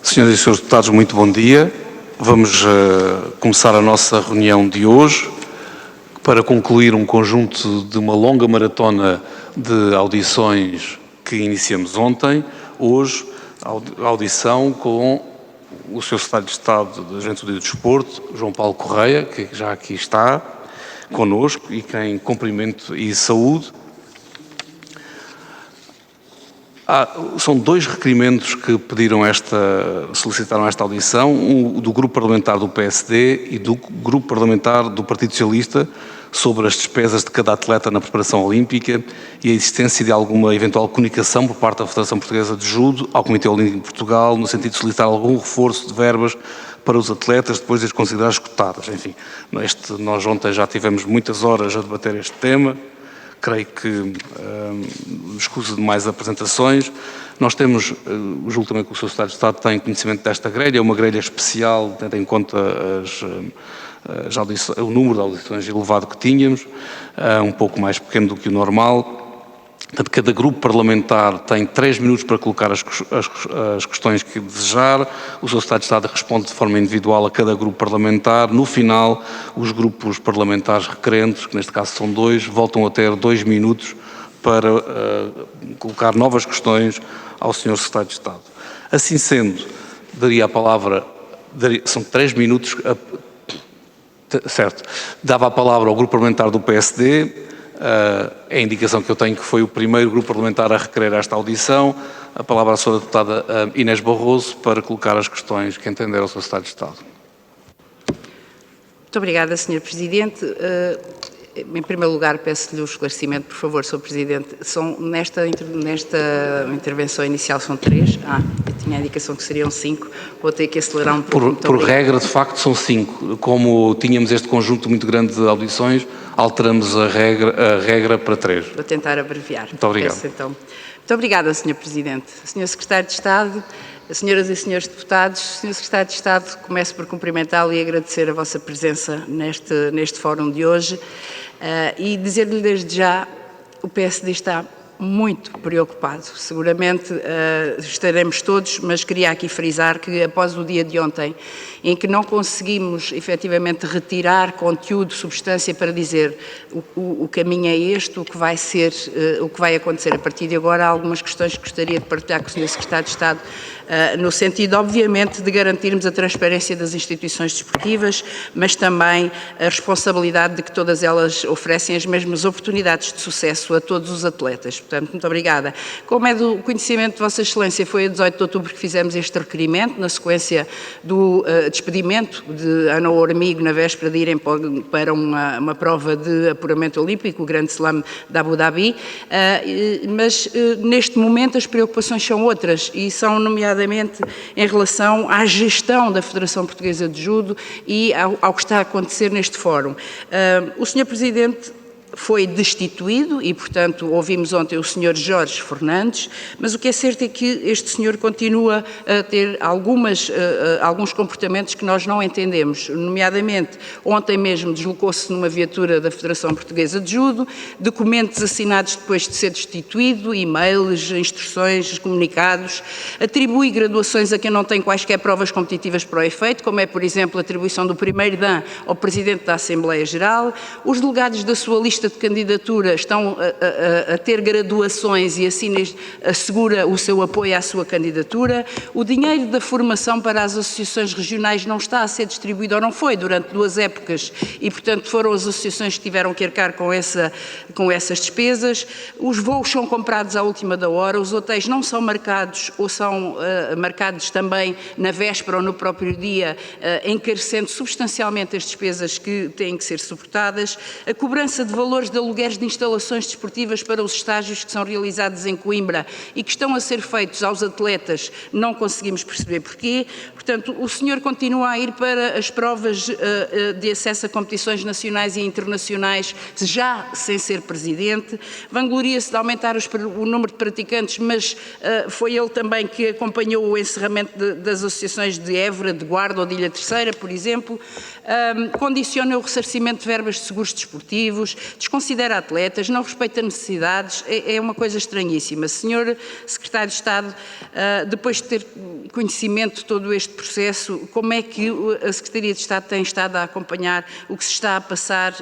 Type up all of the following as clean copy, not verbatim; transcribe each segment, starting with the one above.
Senhoras e senhores deputados, muito bom dia. Vamos começar a nossa reunião de hoje para concluir um conjunto de uma longa maratona de audições que iniciamos ontem. Hoje, a audição com o Sr. Secretário de Estado da Juventude e do Desporto, João Paulo Correia, que já aqui está connosco e quem cumprimento e saúde. São dois requerimentos que solicitaram esta audição, um do Grupo Parlamentar do PSD e do Grupo Parlamentar do Partido Socialista, sobre as despesas de cada atleta na preparação olímpica e a existência de alguma eventual comunicação por parte da Federação Portuguesa de Judo ao Comitê Olímpico de Portugal, no sentido de solicitar algum reforço de verbas para os atletas depois de as considerar esgotadas. Enfim, nós ontem já tivemos muitas horas a debater este tema. Creio que, escuso de mais apresentações, nós temos, julgo também que o Sr. Secretário de Estado tem conhecimento desta grelha, é uma grelha especial, tendo em conta o número de audições elevado que tínhamos, um pouco mais pequeno do que o normal. Portanto, cada grupo parlamentar tem 3 minutos para colocar as questões que desejar. O Sr. Secretário de Estado responde de forma individual a cada grupo parlamentar. No final, os grupos parlamentares requerentes, que neste caso são 2, voltam a ter 2 minutos para colocar novas questões ao Sr. Secretário de Estado. Assim sendo, daria a palavra, são 3 minutos, certo, dava a palavra ao grupo parlamentar do PSD. É a indicação que eu tenho que foi o primeiro grupo parlamentar a requerer esta audição. A palavra à senhora deputada Inês Barroso para colocar as questões que entender ao Sr. Secretário de Estado. Muito obrigada, Sr. Presidente. Em primeiro lugar, peço-lhe o esclarecimento, por favor, Sr. Presidente. Nesta intervenção inicial são 3. Eu tinha a indicação que seriam 5. Vou ter que acelerar um pouco. Por regra, de facto, são 5. Como tínhamos este conjunto muito grande de audições, alteramos a regra para 3. Vou tentar abreviar. Muito obrigado. Muito obrigada, Sr. Presidente. Sr. Secretário de Estado, senhoras e senhores deputados, Sr. Secretário de Estado, começo por cumprimentá-lo e agradecer a vossa presença neste fórum de hoje e dizer-lhe desde já, o PSD está muito preocupado. Seguramente estaremos todos, mas queria aqui frisar que após o dia de ontem, em que não conseguimos efetivamente retirar conteúdo, substância para dizer o caminho é este, o que vai acontecer a partir de agora, há algumas questões que gostaria de partilhar com o Sr. Secretário de Estado, no sentido, obviamente, de garantirmos a transparência das instituições desportivas, mas também a responsabilidade de que todas elas oferecem as mesmas oportunidades de sucesso a todos os atletas. Portanto, muito obrigada. Como é do conhecimento de Vossa Excelência, foi a 18 de outubro que fizemos este requerimento, na sequência do despedimento de Ana Ormigo, na véspera de irem para uma prova de apuramento olímpico, o Grande Slam de Abu Dhabi, mas neste momento as preocupações são outras e são nomeadamente em relação à gestão da Federação Portuguesa de Judo e ao que está a acontecer neste fórum. O Sr. Presidente foi destituído e, portanto, ouvimos ontem o Sr. Jorge Fernandes, mas o que é certo é que este senhor continua a ter alguns comportamentos que nós não entendemos, nomeadamente, ontem mesmo deslocou-se numa viatura da Federação Portuguesa de Judo, documentos assinados depois de ser destituído, e-mails, instruções, comunicados, atribui graduações a quem não tem quaisquer provas competitivas para o efeito, como é, por exemplo, a atribuição do primeiro dan ao Presidente da Assembleia Geral, os delegados da sua lista de candidatura estão a ter graduações e assim assegura o seu apoio à sua candidatura. O dinheiro da formação para as associações regionais não está a ser distribuído, ou não foi, durante 2 épocas e, portanto, foram as associações que tiveram que arcar com essas despesas. Os voos são comprados à última da hora, os hotéis não são marcados ou são marcados também na véspera ou no próprio dia, encarecendo substancialmente as despesas que têm que ser suportadas. A cobrança de valores de aluguéis de instalações desportivas para os estágios que são realizados em Coimbra e que estão a ser feitos aos atletas, não conseguimos perceber porquê. Portanto, o senhor continua a ir para as provas de acesso a competições nacionais e internacionais, já sem ser presidente. Vangloria-se de aumentar o número de praticantes, mas foi ele também que acompanhou o encerramento das associações de Évora, de Guarda ou de Ilha Terceira, por exemplo. Condiciona o ressarcimento de verbas de seguros desportivos, desconsidera atletas, não respeita necessidades, é uma coisa estranhíssima. Senhor Secretário de Estado, depois de ter conhecimento de todo este processo, como é que a Secretaria de Estado tem estado a acompanhar o que se está a passar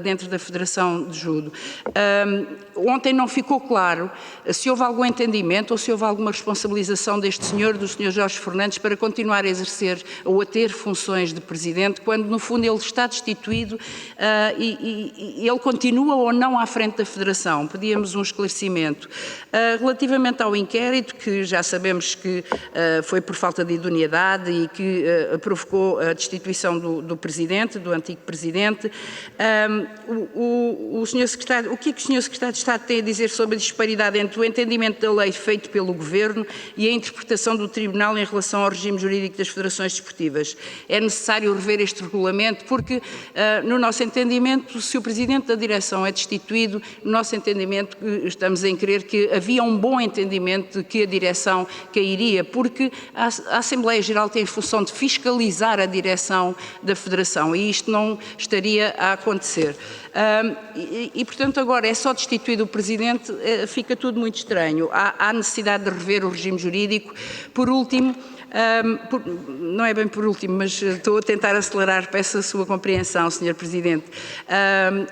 dentro da Federação de Judo? Ontem não ficou claro se houve algum entendimento ou se houve alguma responsabilização deste senhor, do senhor Jorge Fernandes, para continuar a exercer ou a ter funções de Presidente, quando no fundo ele está destituído e ele continua ou não à frente da Federação. Pedíamos um esclarecimento. Relativamente ao inquérito, que já sabemos que foi por falta de idoneidade e que provocou a destituição do Presidente, do antigo Presidente, o Sr. Secretário, o que é que o Sr. Secretário de Estado tem a dizer sobre a disparidade entre o entendimento da lei feito pelo Governo e a interpretação do Tribunal em relação ao regime jurídico das federações desportivas? É necessário rever este regulamento porque, no nosso entendimento, se o Presidente da Direção é destituído, no nosso entendimento, estamos em crer que havia um bom entendimento de que a Direção cairia, porque a Assembleia Geral tem a função de fiscalizar a direção da Federação e isto não estaria a acontecer. Portanto, agora é só destituído o Presidente, fica tudo muito estranho. Há necessidade de rever o regime jurídico. Por último, não é bem por último, mas estou a tentar acelerar, peço a sua compreensão, Sr. Presidente.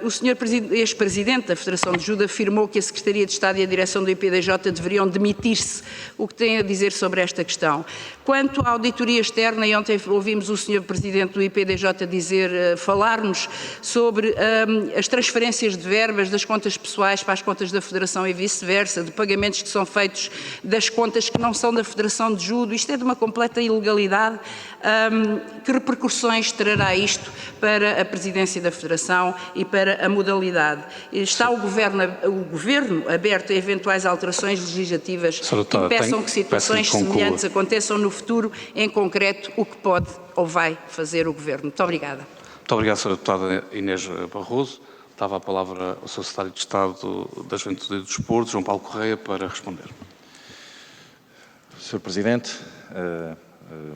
O Sr. ex-Presidente da Federação de Judo afirmou que a Secretaria de Estado e a direção do IPDJ deveriam demitir-se. O que tem a dizer sobre esta questão? Quanto à auditoria externa, e ontem ouvimos o Sr. Presidente do IPDJ falar-nos sobre as transferências de verbas das contas pessoais para as contas da Federação e vice-versa, de pagamentos que são feitos das contas que não são da Federação de Judo. Isto é de uma completa ilegalidade. Que repercussões trará isto para a presidência da Federação e para a modalidade? Está o Governo aberto a eventuais alterações legislativas que impeçam que situações semelhantes aconteçam no futuro, em concreto, o que pode ou vai fazer o Governo? Muito obrigada. Muito obrigado, Sra. Deputada Inês Barroso. Dava a palavra ao Sr. Secretário de Estado da Juventude e do Desporto, João Paulo Correia, para responder. Sr. Presidente,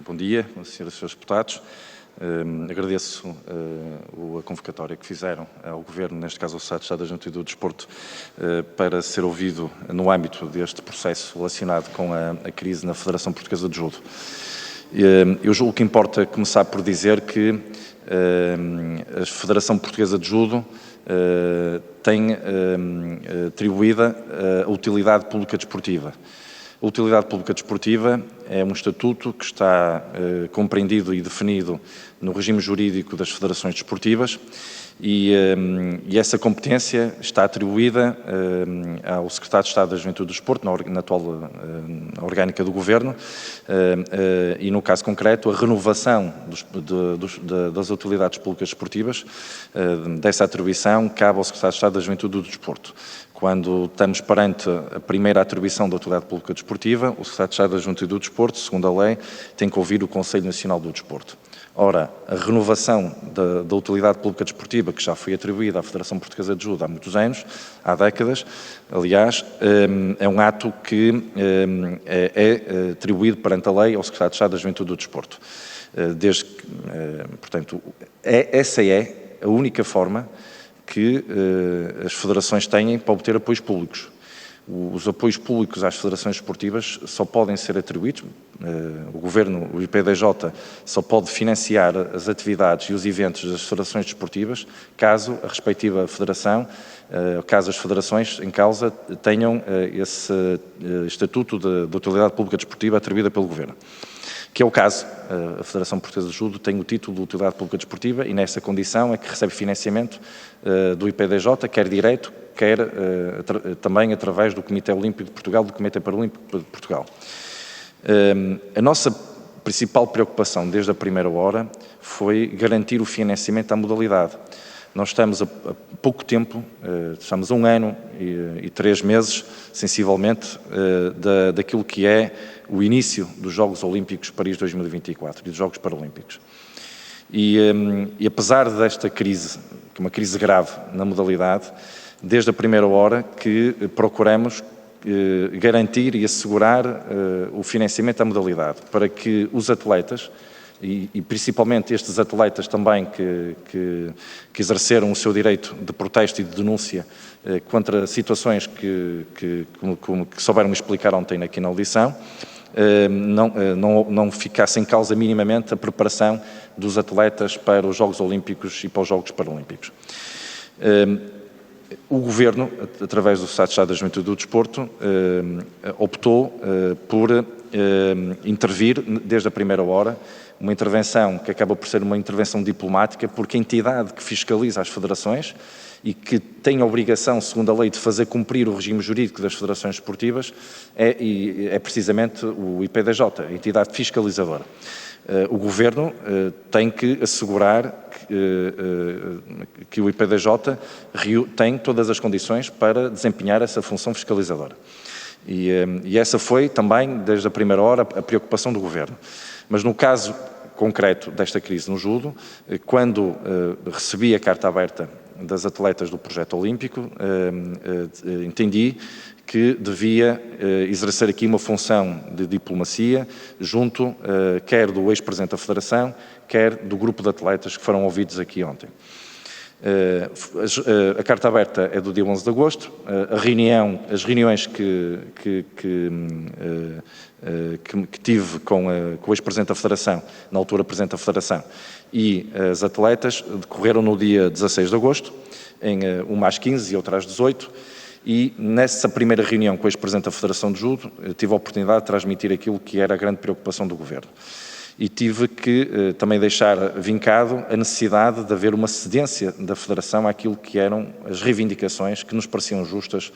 bom dia, Sras. e Srs. Deputados. Agradeço a convocatória que fizeram ao Governo, neste caso ao Secretário de Estado da Juventude e do Desporto, para ser ouvido no âmbito deste processo relacionado com a crise na Federação Portuguesa de Judo. Eu julgo que importa começar por dizer que a Federação Portuguesa de Judo tem atribuída a utilidade pública desportiva. A utilidade pública desportiva é um estatuto que está compreendido e definido no regime jurídico das federações desportivas e essa competência está atribuída ao Secretário de Estado da Juventude e do Desporto, na atual orgânica do Governo, e no caso concreto a renovação das utilidades públicas desportivas, dessa atribuição cabe ao Secretário de Estado da Juventude e do Desporto. Quando estamos perante a primeira atribuição da utilidade pública desportiva, o Secretário de Estado da Juventude e do Desporto, segundo a lei, tem que ouvir o Conselho Nacional do Desporto. Ora, a renovação da utilidade pública desportiva, que já foi atribuída à Federação Portuguesa de Judo há muitos anos, há décadas, aliás, é um ato que é atribuído perante a lei ao Secretário de Estado da Juventude e do Desporto. Portanto, essa é a única forma que as federações têm para obter apoios públicos. Os apoios públicos às federações esportivas só podem ser atribuídos, o Governo, o IPDJ, só pode financiar as atividades e os eventos das federações desportivas, caso a respectiva federação, caso as federações em causa tenham esse estatuto de utilidade pública desportiva atribuída pelo Governo. Que é o caso, a Federação Portuguesa de Judo tem o título de utilidade pública desportiva e nessa condição é que recebe financiamento do IPDJ, quer direto, quer também através do Comitê Olímpico de Portugal, do Comitê Paralímpico de Portugal. A nossa principal preocupação desde a primeira hora foi garantir o financiamento à modalidade. Nós estamos há pouco tempo, estamos a 1 ano e 3 meses, sensivelmente, daquilo que é o início dos Jogos Olímpicos Paris 2024 e dos Jogos Paralímpicos. E apesar desta crise, que é uma crise grave na modalidade, desde a primeira hora que procuramos garantir e assegurar o financiamento à modalidade, para que os atletas e principalmente estes atletas também que exerceram o seu direito de protesto e de denúncia contra situações que souberam explicar ontem aqui na audição, não ficasse em causa minimamente a preparação dos atletas para os Jogos Olímpicos e para os Jogos Paralímpicos. O Governo, através do Secretário de Estado da Juventude e do Desporto, optou por intervir desde a primeira hora, uma intervenção que acaba por ser uma intervenção diplomática, porque a entidade que fiscaliza as federações e que tem a obrigação, segundo a lei, de fazer cumprir o regime jurídico das federações esportivas é precisamente o IPDJ, a entidade fiscalizadora. O Governo tem que assegurar que o IPDJ tem todas as condições para desempenhar essa função fiscalizadora. E essa foi também, desde a primeira hora, a preocupação do Governo. Mas no caso concreto desta crise no judo, quando recebi a carta aberta das atletas do projeto olímpico, entendi que devia exercer aqui uma função de diplomacia junto quer do ex-presidente da Federação, quer do grupo de atletas que foram ouvidos aqui ontem. A carta aberta é do dia 11 de agosto, as reuniões que tive com o ex-presidente da Federação, na altura presidente da Federação, e as atletas decorreram no dia 16 de agosto, uma às 15 e outra às 18, e nessa primeira reunião com o ex-presidente da Federação de Judo, tive a oportunidade de transmitir aquilo que era a grande preocupação do Governo. E tive que também deixar vincado a necessidade de haver uma cedência da Federação àquilo que eram as reivindicações que nos pareciam justas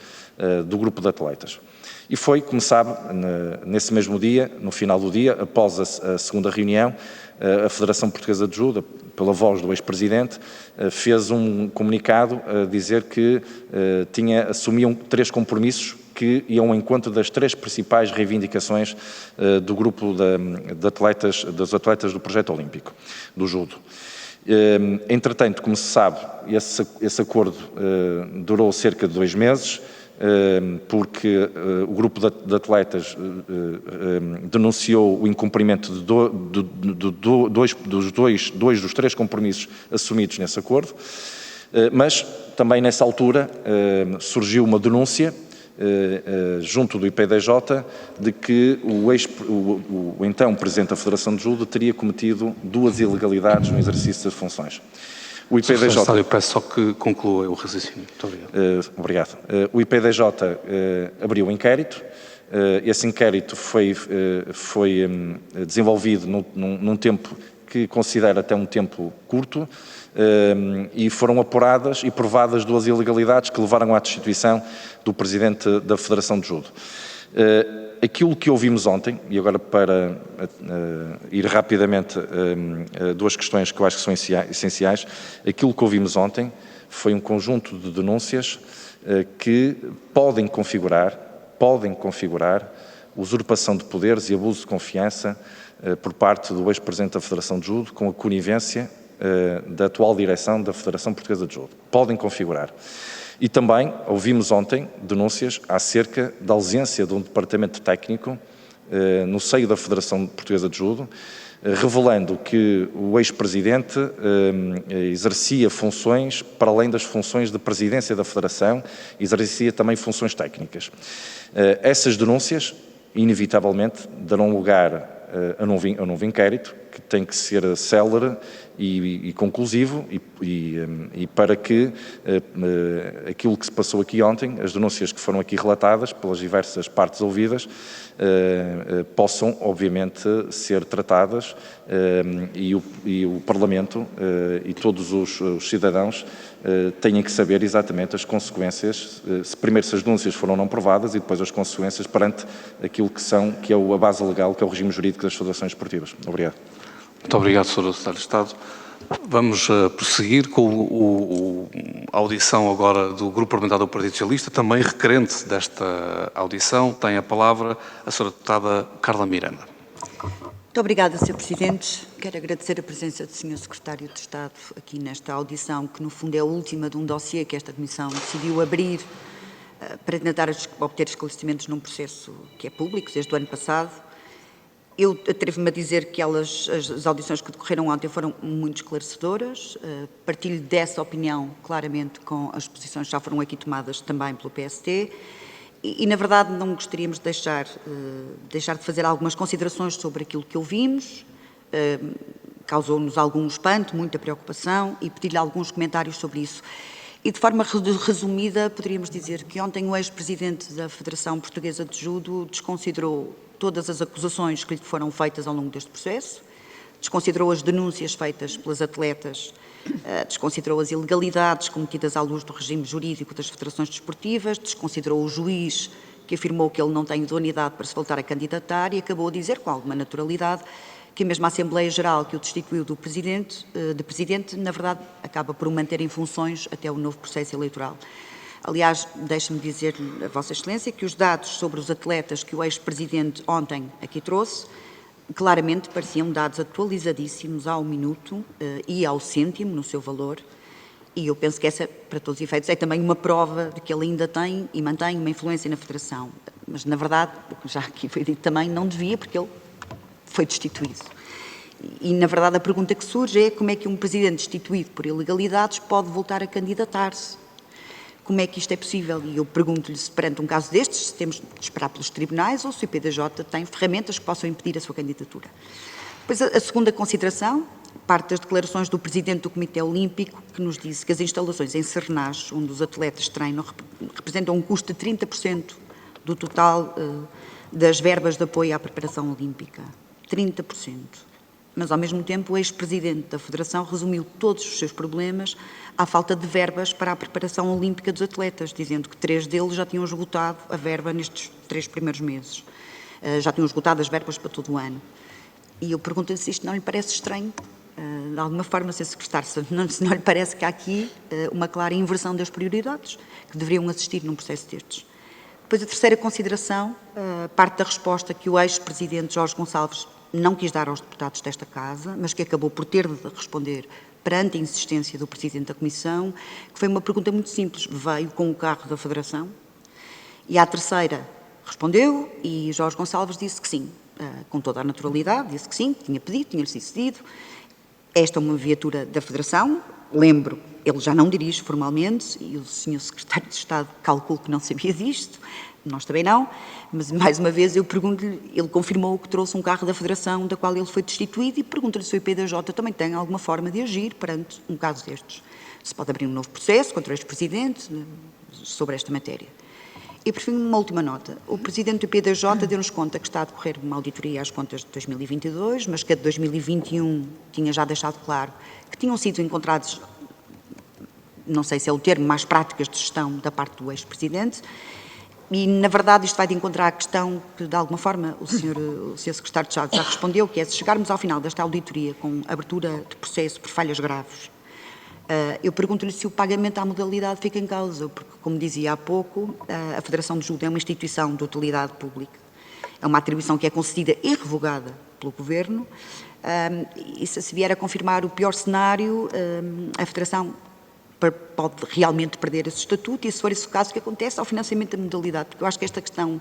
do grupo de atletas. E foi, como sabe, nesse mesmo dia, no final do dia, após a segunda reunião, a Federação Portuguesa de Judo, pela voz do ex-presidente, fez um comunicado a dizer que assumiam 3 compromissos que iam ao encontro das 3 principais reivindicações do grupo dos atletas do projeto olímpico, do judo. Entretanto, como se sabe, esse acordo durou cerca de 2 meses, porque o grupo de atletas denunciou o incumprimento de dois dos 3 compromissos assumidos nesse acordo, mas também nessa altura surgiu uma denúncia junto do IPDJ de que o então Presidente da Federação de Judo teria cometido 2 ilegalidades no exercício das funções. O IPDJ... Eu peço só que conclua o raciocínio. Muito obrigado. Obrigado. O IPDJ abriu um inquérito. Esse inquérito foi desenvolvido num tempo que considera até um tempo curto, e foram apuradas e provadas 2 ilegalidades que levaram à destituição do Presidente da Federação de Judo. Aquilo que ouvimos ontem, e agora para ir rapidamente a 2 questões que eu acho que são essenciais, aquilo que ouvimos ontem foi um conjunto de denúncias que podem configurar usurpação de poderes e abuso de confiança por parte do ex-presidente da Federação de Judo com a conivência da atual direção da Federação Portuguesa de Judo. Podem configurar. E também ouvimos ontem denúncias acerca da ausência de um departamento técnico no seio da Federação Portuguesa de Judo, revelando que o ex-presidente exercia funções para além das funções de presidência da Federação, exercia também funções técnicas. Essas denúncias, inevitavelmente, darão lugar a um novo inquérito, que tem que ser célere e conclusivo, e para que aquilo que se passou aqui ontem, as denúncias que foram aqui relatadas pelas diversas partes ouvidas, possam, obviamente, ser tratadas e o Parlamento e todos os cidadãos têm que saber exatamente as consequências, primeiro se as denúncias foram não provadas e depois as consequências perante aquilo que é a base legal, que é o regime jurídico das federações esportivas. Obrigado. Muito obrigado, Sr. Secretário de Estado. Vamos prosseguir com a audição agora do Grupo Parlamentar do Partido Socialista. Também requerente desta audição tem a palavra a Sra. Deputada Carla Miranda. Muito obrigada, Sr. Presidente. Quero agradecer a presença do Sr. Secretário de Estado aqui nesta audição, que no fundo é a última de um dossiê que esta Comissão decidiu abrir para tentar obter esclarecimentos num processo que é público desde o ano passado. Eu atrevo-me a dizer que as audições que decorreram ontem foram muito esclarecedoras. Partilho dessa opinião, claramente, com as posições que já foram aqui tomadas também pelo PST. E na verdade, não gostaríamos de deixar de fazer algumas considerações sobre aquilo que ouvimos. Causou-nos algum espanto, muita preocupação, e pedir-lhe alguns comentários sobre isso. E de forma resumida, poderíamos dizer que ontem o ex-presidente da Federação Portuguesa de Judo desconsiderou todas as acusações que lhe foram feitas ao longo deste processo, desconsiderou as denúncias feitas pelas atletas, desconsiderou as ilegalidades cometidas à luz do regime jurídico das federações desportivas, desconsiderou o juiz que afirmou que ele não tem idoneidade para se voltar a candidatar e acabou a dizer, com alguma naturalidade, que a mesma Assembleia Geral que o destituiu de presidente, na verdade, acaba por o manter em funções até o novo processo eleitoral. Aliás, deixe-me dizer-lhe, a Vossa Excelência, que os dados sobre os atletas que o ex-presidente ontem aqui trouxe, claramente pareciam dados atualizadíssimos ao minuto e ao cêntimo no seu valor, e eu penso que essa, para todos os efeitos, é também uma prova de que ele ainda tem e mantém uma influência na Federação. Mas, na verdade, o que já aqui foi dito também, não devia, porque ele foi destituído. E, na verdade, a pergunta que surge é como é que um presidente destituído por ilegalidades pode voltar a candidatar-se? Como é que isto é possível? E eu pergunto-lhe se, perante um caso destes, se temos de esperar pelos tribunais ou se o IPDJ tem ferramentas que possam impedir a sua candidatura. Depois, a segunda consideração, parte das declarações do Presidente do Comitê Olímpico, que nos disse que as instalações em Sernás, onde os atletas treinam, representam um custo de 30% do total das verbas de apoio à preparação olímpica. 30%. Mas, ao mesmo tempo, o ex-presidente da Federação resumiu todos os seus problemas à falta de verbas para a preparação olímpica dos atletas, dizendo que 3 deles já tinham esgotado a verba nestes 3 primeiros meses. Já tinham esgotado as verbas para todo o ano. E eu pergunto-lhe se isto não lhe parece estranho, de alguma forma, Sr. Secretário, se não lhe parece que há aqui uma clara inversão das prioridades que deveriam assistir num processo destes. Depois, a terceira consideração, parte da resposta que o ex-presidente Jorge Gonçalves não quis dar aos deputados desta Casa, mas que acabou por ter de responder perante a insistência do Presidente da Comissão, que foi uma pergunta muito simples. Veio com o carro da Federação? E à terceira respondeu e Jorge Gonçalves disse que sim, com toda a naturalidade, disse que sim, que tinha pedido, tinha-lhe sido cedido. Esta é uma viatura da Federação, lembro, ele já não dirige formalmente e o Sr. Secretário de Estado calculo que não sabia disto, nós também não, mas mais uma vez eu pergunto-lhe, ele confirmou que trouxe um carro da Federação da qual ele foi destituído e pergunto-lhe se o IPDJ também tem alguma forma de agir perante um caso destes. Se pode abrir um novo processo contra o ex-presidente sobre esta matéria. E, por fim, uma última nota. O Presidente do IPDJ deu-nos conta que está a decorrer uma auditoria às contas de 2022, mas que a de 2021 tinha já deixado claro que tinham sido encontrados, não sei se é o termo, mais práticas de gestão da parte do ex-presidente. E, na verdade, isto vai de encontrar a questão que, de alguma forma, o Sr. Secretário de Estado já respondeu, que é, se chegarmos ao final desta auditoria com abertura de processo por falhas graves, eu pergunto-lhe se o pagamento à modalidade fica em causa, porque, como dizia há pouco, a Federação de Judo é uma instituição de utilidade pública. É uma atribuição que é concedida e revogada pelo Governo, e se vier a confirmar o pior cenário, a Federação pode realmente perder esse estatuto e, se for esse o caso, que acontece ao financiamento da modalidade, porque eu acho que esta questão,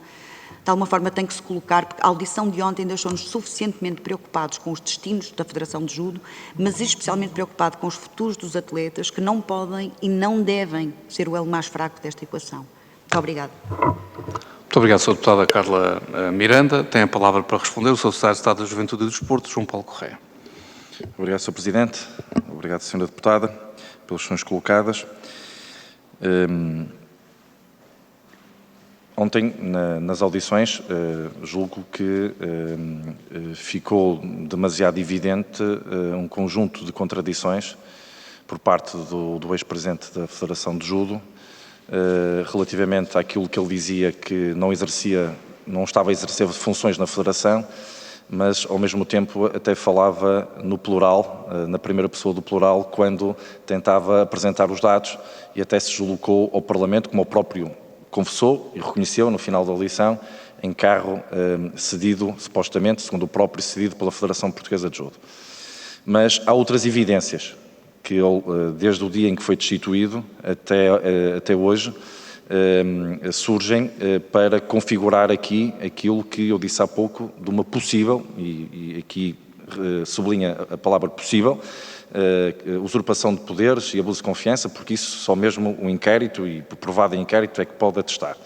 de alguma forma, tem que se colocar, porque a audição de ontem deixou-nos suficientemente preocupados com os destinos da Federação de Judo, mas especialmente preocupados com os futuros dos atletas, que não podem e não devem ser o elo mais fraco desta equação. Muito obrigada. Muito obrigado, Sra. Deputada Carla Miranda. Tem a palavra para responder o Sr. Secretário de Estado da Juventude e do Desporto, João Paulo Correia. Obrigado, Sr. Presidente. Obrigado, Sra. Deputada, pelas questões colocadas. Ontem, nas audições, julgo que ficou demasiado evidente um conjunto de contradições por parte do ex-presidente da Federação de Judo, relativamente àquilo que ele dizia que não estava a exercer funções na Federação, mas ao mesmo tempo até falava no plural, na primeira pessoa do plural, quando tentava apresentar os dados e até se deslocou ao Parlamento, como o próprio confessou e reconheceu no final da audição, em carro cedido, supostamente, segundo o próprio, cedido pela Federação Portuguesa de Judo. Mas há outras evidências que ele, desde o dia em que foi destituído até hoje, surgem para configurar aqui aquilo que eu disse há pouco de uma possível, e aqui sublinha a palavra possível, usurpação de poderes e abuso de confiança, porque isso só mesmo o inquérito, e provado em inquérito, é que pode atestar.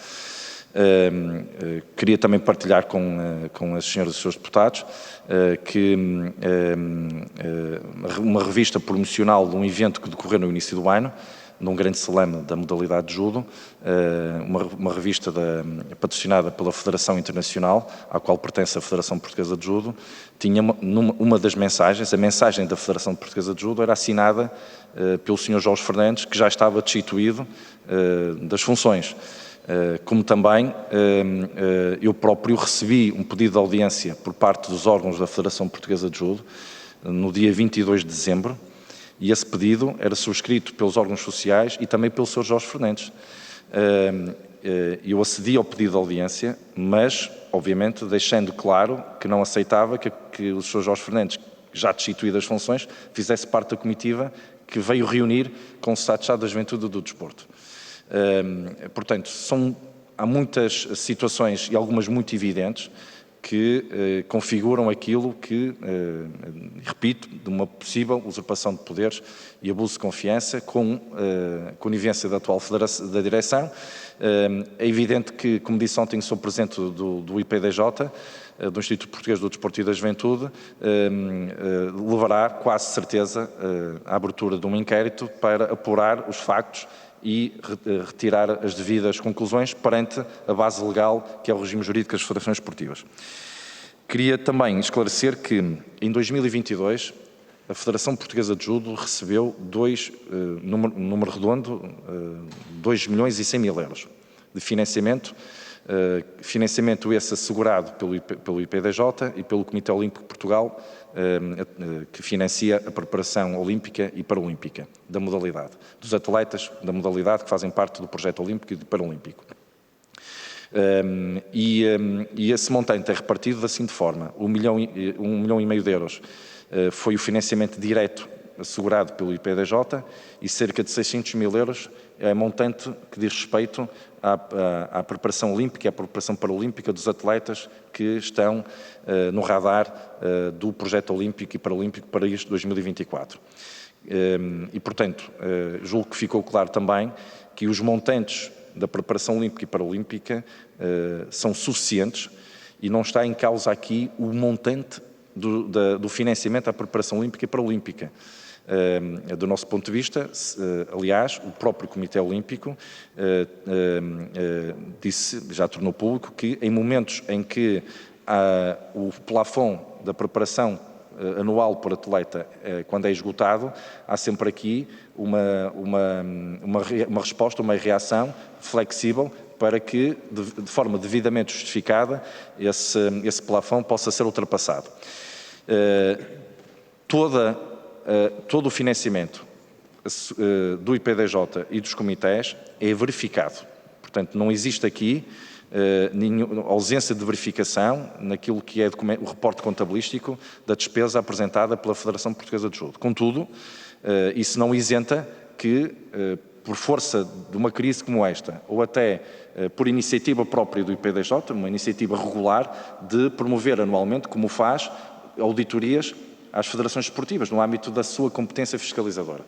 Queria também partilhar com as senhoras e os senhores deputados que uma revista promocional de um evento que decorreu no início do ano, num grande celame da modalidade de judo, uma revista patrocinada pela Federação Internacional, à qual pertence a Federação Portuguesa de Judo, tinha uma das mensagens, a mensagem da Federação Portuguesa de Judo era assinada pelo Sr. Jorge Fernandes, que já estava destituído das funções. Como também eu próprio recebi um pedido de audiência por parte dos órgãos da Federação Portuguesa de Judo no dia 22 de dezembro, e esse pedido era subscrito pelos órgãos sociais e também pelo Sr. Jorge Fernandes. Eu acedi ao pedido de audiência, mas, obviamente, deixando claro que não aceitava que o Sr. Jorge Fernandes, já destituído das funções, fizesse parte da comitiva que veio reunir com o Estado da Juventude e do Desporto. Portanto, há muitas situações, e algumas muito evidentes, que configuram aquilo que, repito, de uma possível usurpação de poderes e abuso de confiança com conivência da atual da direção. É evidente que, como disse ontem, sou presidente do IPDJ, do Instituto Português do Desporto e da Juventude, levará quase certeza à abertura de um inquérito para apurar os factos e retirar as devidas conclusões perante a base legal, que é o regime jurídico das federações esportivas. Queria também esclarecer que, em 2022, a Federação Portuguesa de Judo recebeu número redondo, 2 milhões e 100 mil euros de financiamento, financiamento esse assegurado pelo IPDJ e pelo Comitê Olímpico de Portugal, que financia a preparação olímpica e paralímpica da modalidade, dos atletas da modalidade que fazem parte do projeto olímpico e paralímpico. E esse montante é repartido da seguinte forma: 1,5 milhão de euros foi o financiamento direto assegurado pelo IPDJ e cerca de 600 mil euros é montante que diz respeito à preparação olímpica e à preparação paralímpica dos atletas que estão no radar do projeto olímpico e paralímpico para este 2024. E, portanto, julgo que ficou claro também que os montantes da preparação olímpica e paralímpica são suficientes e não está em causa aqui o montante do financiamento à preparação olímpica e paralímpica. Do nosso ponto de vista, aliás, o próprio Comitê Olímpico já tornou público que em momentos em que o plafond da preparação anual por atleta, quando é esgotado, há sempre aqui uma resposta, uma reação flexível para que, de forma devidamente justificada, esse plafond possa ser ultrapassado. Todo o financiamento do IPDJ e dos comitês é verificado. Portanto, não existe aqui nenhuma ausência de verificação naquilo que é o reporte contabilístico da despesa apresentada pela Federação Portuguesa de Judo. Contudo, isso não isenta que, por força de uma crise como esta, ou até por iniciativa própria do IPDJ, uma iniciativa regular de promover anualmente, como faz, auditorias às federações esportivas, no âmbito da sua competência fiscalizadora.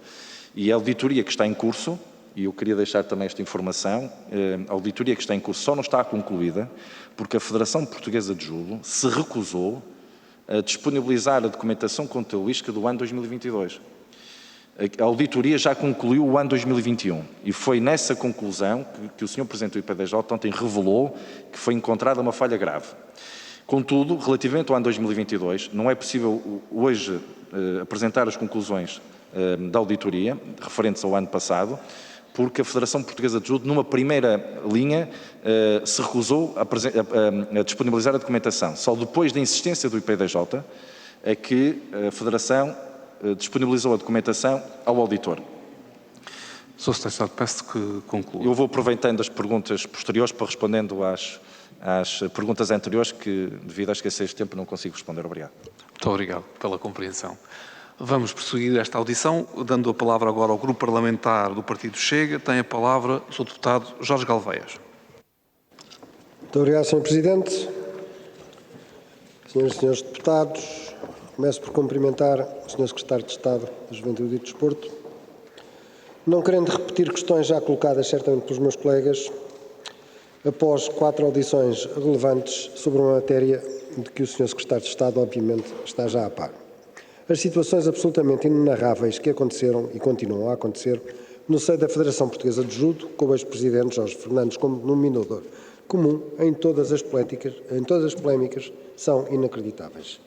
E a auditoria que está em curso, e eu queria deixar também esta informação, a auditoria que está em curso só não está concluída porque a Federação Portuguesa de Judo se recusou a disponibilizar a documentação contabilística do ano 2022. A auditoria já concluiu o ano 2021 e foi nessa conclusão que o Sr. Presidente do IPDJ ontem revelou que foi encontrada uma falha grave. Contudo, relativamente ao ano 2022, não é possível hoje apresentar as conclusões da auditoria referentes ao ano passado, porque a Federação Portuguesa de Judo, numa primeira linha, se recusou a disponibilizar a documentação. Só depois da insistência do IPDJ é que a Federação disponibilizou a documentação ao auditor. Sr. Secretário de Estado, peço que conclua. Eu vou aproveitando as perguntas posteriores para respondendo às perguntas anteriores que, devido a escassez de tempo, não consigo responder. Obrigado. Muito obrigado pela compreensão. Vamos prosseguir esta audição, dando a palavra agora ao Grupo Parlamentar do Partido Chega. Tem a palavra o Sr. Deputado Jorge Galveias. Muito obrigado, Sr. Presidente. Senhoras e Senhores Deputados, começo por cumprimentar o Sr. Secretário de Estado da Juventude e do Desporto. Não querendo repetir questões já colocadas certamente pelos meus colegas, após 4 audições relevantes sobre uma matéria de que o Sr. Secretário de Estado, obviamente, está já a par. As situações absolutamente inenarráveis que aconteceram e continuam a acontecer no seio da Federação Portuguesa de Judo, com o ex-presidente Jorge Fernandes como denominador comum em todas as polémicas, são inacreditáveis.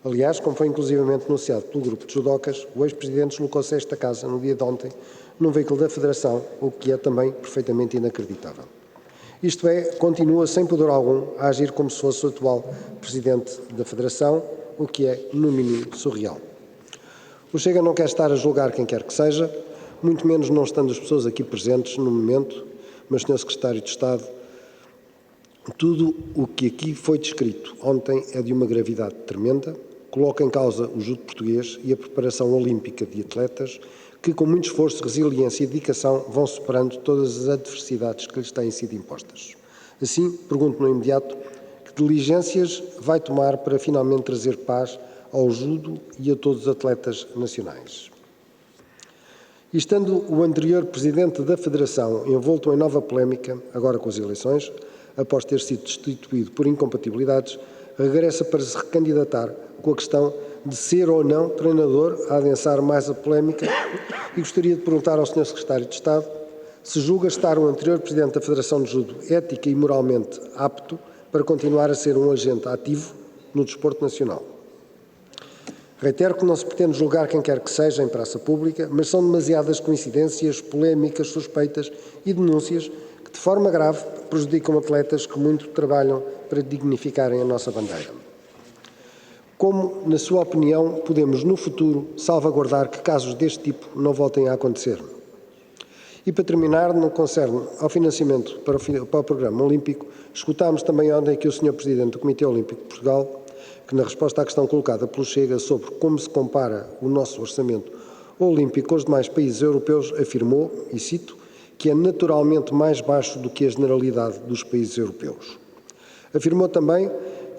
Aliás, como foi inclusivamente anunciado pelo grupo de judocas, o ex-presidente deslocou-se a esta casa no dia de ontem num veículo da Federação, o que é também perfeitamente inacreditável. Isto é, continua sem pudor algum a agir como se fosse o atual presidente da Federação, o que é, no mínimo, surreal. O Chega não quer estar a julgar quem quer que seja, muito menos não estando as pessoas aqui presentes no momento, mas, Sr. Secretário de Estado, tudo o que aqui foi descrito ontem é de uma gravidade tremenda, coloca em causa o judo português e a preparação olímpica de atletas que, com muito esforço, resiliência e dedicação, vão superando todas as adversidades que lhes têm sido impostas. Assim, pergunto no imediato, que diligências vai tomar para finalmente trazer paz ao judo e a todos os atletas nacionais? E estando o anterior Presidente da Federação envolto em nova polémica, agora com as eleições, após ter sido destituído por incompatibilidades, regressa para se recandidatar com a questão de ser ou não treinador a adensar mais a polémica e gostaria de perguntar ao Sr. Secretário de Estado se julga estar o anterior Presidente da Federação de Judo ética e moralmente apto para continuar a ser um agente ativo no desporto nacional. Reitero que não se pretende julgar quem quer que seja em praça pública, mas são demasiadas coincidências, polémicas, suspeitas e denúncias que, de forma grave, prejudicam atletas que muito trabalham para dignificarem a nossa bandeira. Como, na sua opinião, podemos, no futuro, salvaguardar que casos deste tipo não voltem a acontecer? E, para terminar, no que concerne ao financiamento para o Programa Olímpico, escutámos também ontem que o Sr. Presidente do Comitê Olímpico de Portugal, que na resposta à questão colocada pelo Chega sobre como se compara o nosso orçamento olímpico com os demais países europeus, afirmou, e cito, que é naturalmente mais baixo do que a generalidade dos países europeus. Afirmou também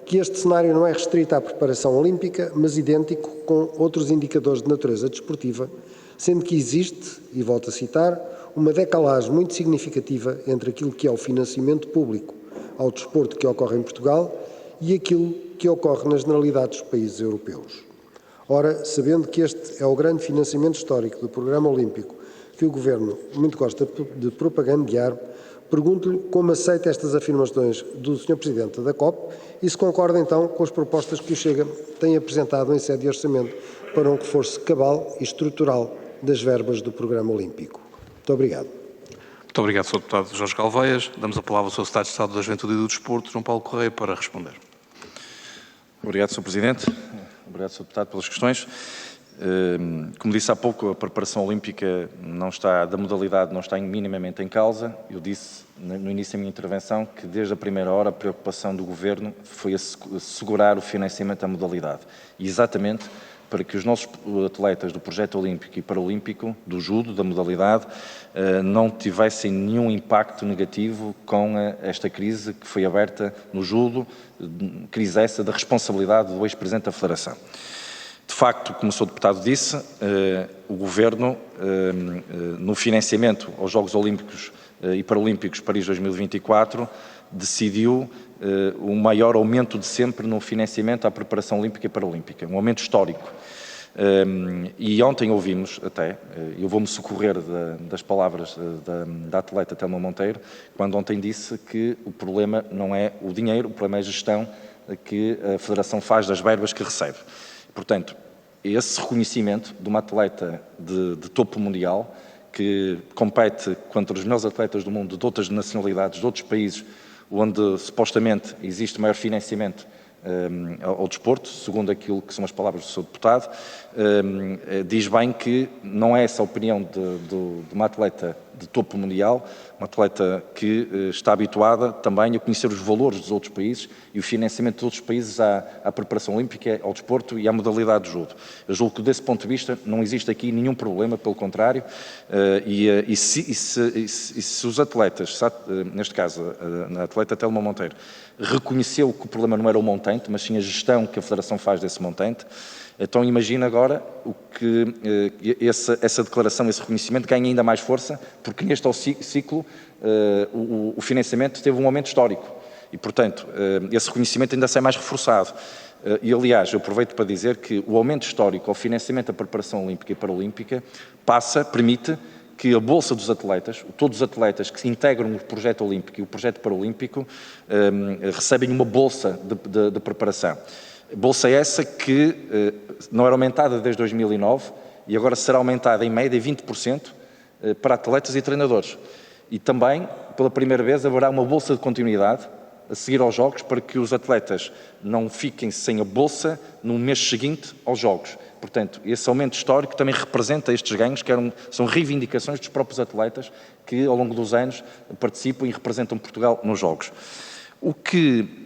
que este cenário não é restrito à preparação olímpica, mas idêntico com outros indicadores de natureza desportiva, sendo que existe, e volto a citar, uma decalagem muito significativa entre aquilo que é o financiamento público ao desporto que ocorre em Portugal e aquilo que ocorre na generalidade dos países europeus. Ora, sabendo que este é o grande financiamento histórico do Programa Olímpico que o Governo muito gosta de propagandear, pergunto-lhe como aceita estas afirmações do Sr. Presidente da COP e se concorda então com as propostas que o Chega tem apresentado em sede de orçamento para um reforço cabal e estrutural das verbas do Programa Olímpico. Muito obrigado. Muito obrigado, Sr. Deputado Jorge Galveias. Damos a palavra ao Sr. Secretário de Estado da Juventude e do Desporto, João Paulo Correia, para responder. Obrigado, Sr. Presidente. Obrigado, Sr. Deputado, pelas questões. Como disse há pouco, a preparação olímpica da modalidade não está minimamente em causa. Eu disse no início da minha intervenção que desde a primeira hora a preocupação do Governo foi assegurar o financiamento da modalidade. E exatamente para que os nossos atletas do projeto olímpico e paralímpico, do judo, da modalidade, não tivessem nenhum impacto negativo com esta crise que foi aberta no judo, crise essa da responsabilidade do ex-presidente da Federação. De facto, como o Sr. Deputado disse, o Governo, no financiamento aos Jogos Olímpicos e Paralímpicos Paris 2024, decidiu o maior aumento de sempre no financiamento à preparação olímpica e paralímpica, um aumento histórico. E ontem ouvimos até, eu vou-me socorrer das palavras da atleta Telma Monteiro, quando ontem disse que o problema não é o dinheiro, o problema é a gestão que a Federação faz das verbas que recebe. Portanto, esse reconhecimento de uma atleta de topo mundial, que compete contra os melhores atletas do mundo, de outras nacionalidades, de outros países, onde supostamente existe maior financiamento ao desporto, segundo aquilo que são as palavras do Sr. Deputado, diz bem que não é essa a opinião de uma atleta de topo mundial, uma atleta que está habituada também a conhecer os valores dos outros países e o financiamento dos outros países à preparação olímpica, ao desporto e à modalidade de judo. Eu julgo que, desse ponto de vista, não existe aqui nenhum problema, pelo contrário, e se os atletas, neste caso a atleta Telma Monteiro, reconheceu que o problema não era o montante, mas sim a gestão que a Federação faz desse montante, então imagina agora o que essa declaração, esse reconhecimento ganha ainda mais força, porque neste ciclo o financiamento teve um aumento histórico e, portanto, esse reconhecimento ainda sai mais reforçado. E, aliás, eu aproveito para dizer que o aumento histórico ao financiamento da preparação olímpica e paralímpica permite que a bolsa dos atletas, todos os atletas que se integram o projeto olímpico e o projeto paralímpico, recebem uma bolsa de preparação. Bolsa essa que não era aumentada desde 2009 e agora será aumentada em média 20% para atletas e treinadores. E também, pela primeira vez, haverá uma bolsa de continuidade a seguir aos Jogos para que os atletas não fiquem sem a bolsa no mês seguinte aos Jogos. Portanto, esse aumento histórico também representa estes ganhos, que são reivindicações dos próprios atletas que, ao longo dos anos, participam e representam Portugal nos Jogos. O que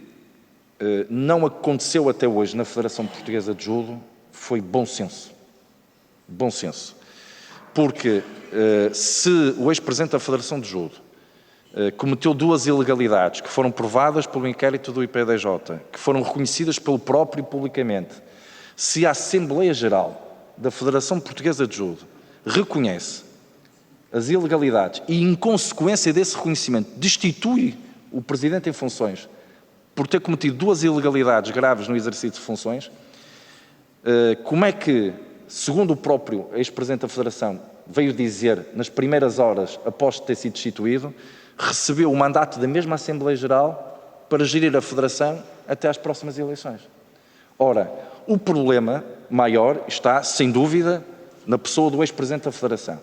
não aconteceu até hoje na Federação Portuguesa de Judo foi bom senso. Bom senso. Porque se o ex-presidente da Federação de Judo cometeu duas ilegalidades que foram provadas pelo inquérito do IPDJ, que foram reconhecidas pelo próprio publicamente, se a Assembleia Geral da Federação Portuguesa de Judo reconhece as ilegalidades e, em consequência desse reconhecimento, destitui o presidente em funções por ter cometido duas ilegalidades graves no exercício de funções, como é que, segundo o próprio ex-presidente da Federação veio dizer nas primeiras horas após ter sido destituído, recebeu o mandato da mesma Assembleia Geral para gerir a Federação até às próximas eleições? Ora, o problema maior está, sem dúvida, na pessoa do ex-presidente da Federação.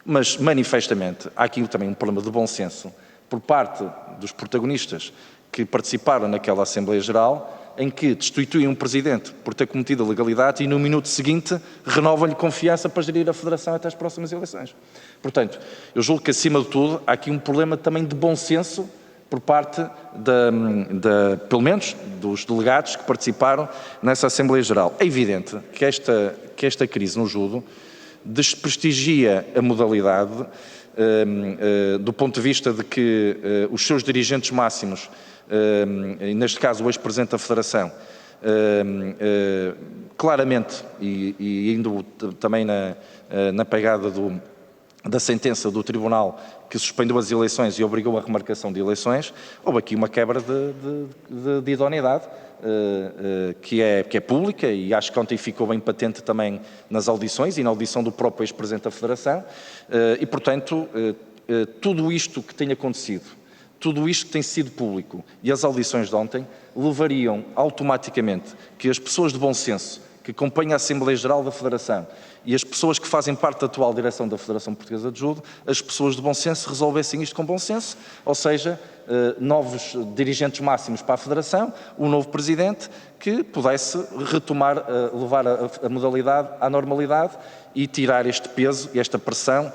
Mas, manifestamente, há aqui também um problema de bom senso por parte dos protagonistas que participaram naquela Assembleia Geral, em que destituem um presidente por ter cometido a legalidade e no minuto seguinte renovam-lhe confiança para gerir a Federação até às próximas eleições. Portanto, eu julgo que, acima de tudo, há aqui um problema também de bom senso por parte, pelo menos, dos delegados que participaram nessa Assembleia Geral. É evidente que esta crise no judo desprestigia a modalidade do ponto de vista de que os seus dirigentes máximos, neste caso o ex-presidente da Federação, claramente, e indo também na pegada da sentença do Tribunal que suspendeu as eleições e obrigou a remarcação de eleições, houve aqui uma quebra de idoneidade que é pública e acho que ontem ficou bem patente também nas audições e na audição do próprio ex-presidente da Federação e, portanto, tudo isto que tem acontecido, tudo isto que tem sido público e as audições de ontem levariam automaticamente que as pessoas de bom senso que acompanham a Assembleia Geral da Federação e as pessoas que fazem parte da atual direção da Federação Portuguesa de Judo, as pessoas de bom senso resolvessem isto com bom senso, ou seja, novos dirigentes máximos para a Federação, um novo presidente que pudesse retomar, levar a modalidade à normalidade e tirar este peso e esta pressão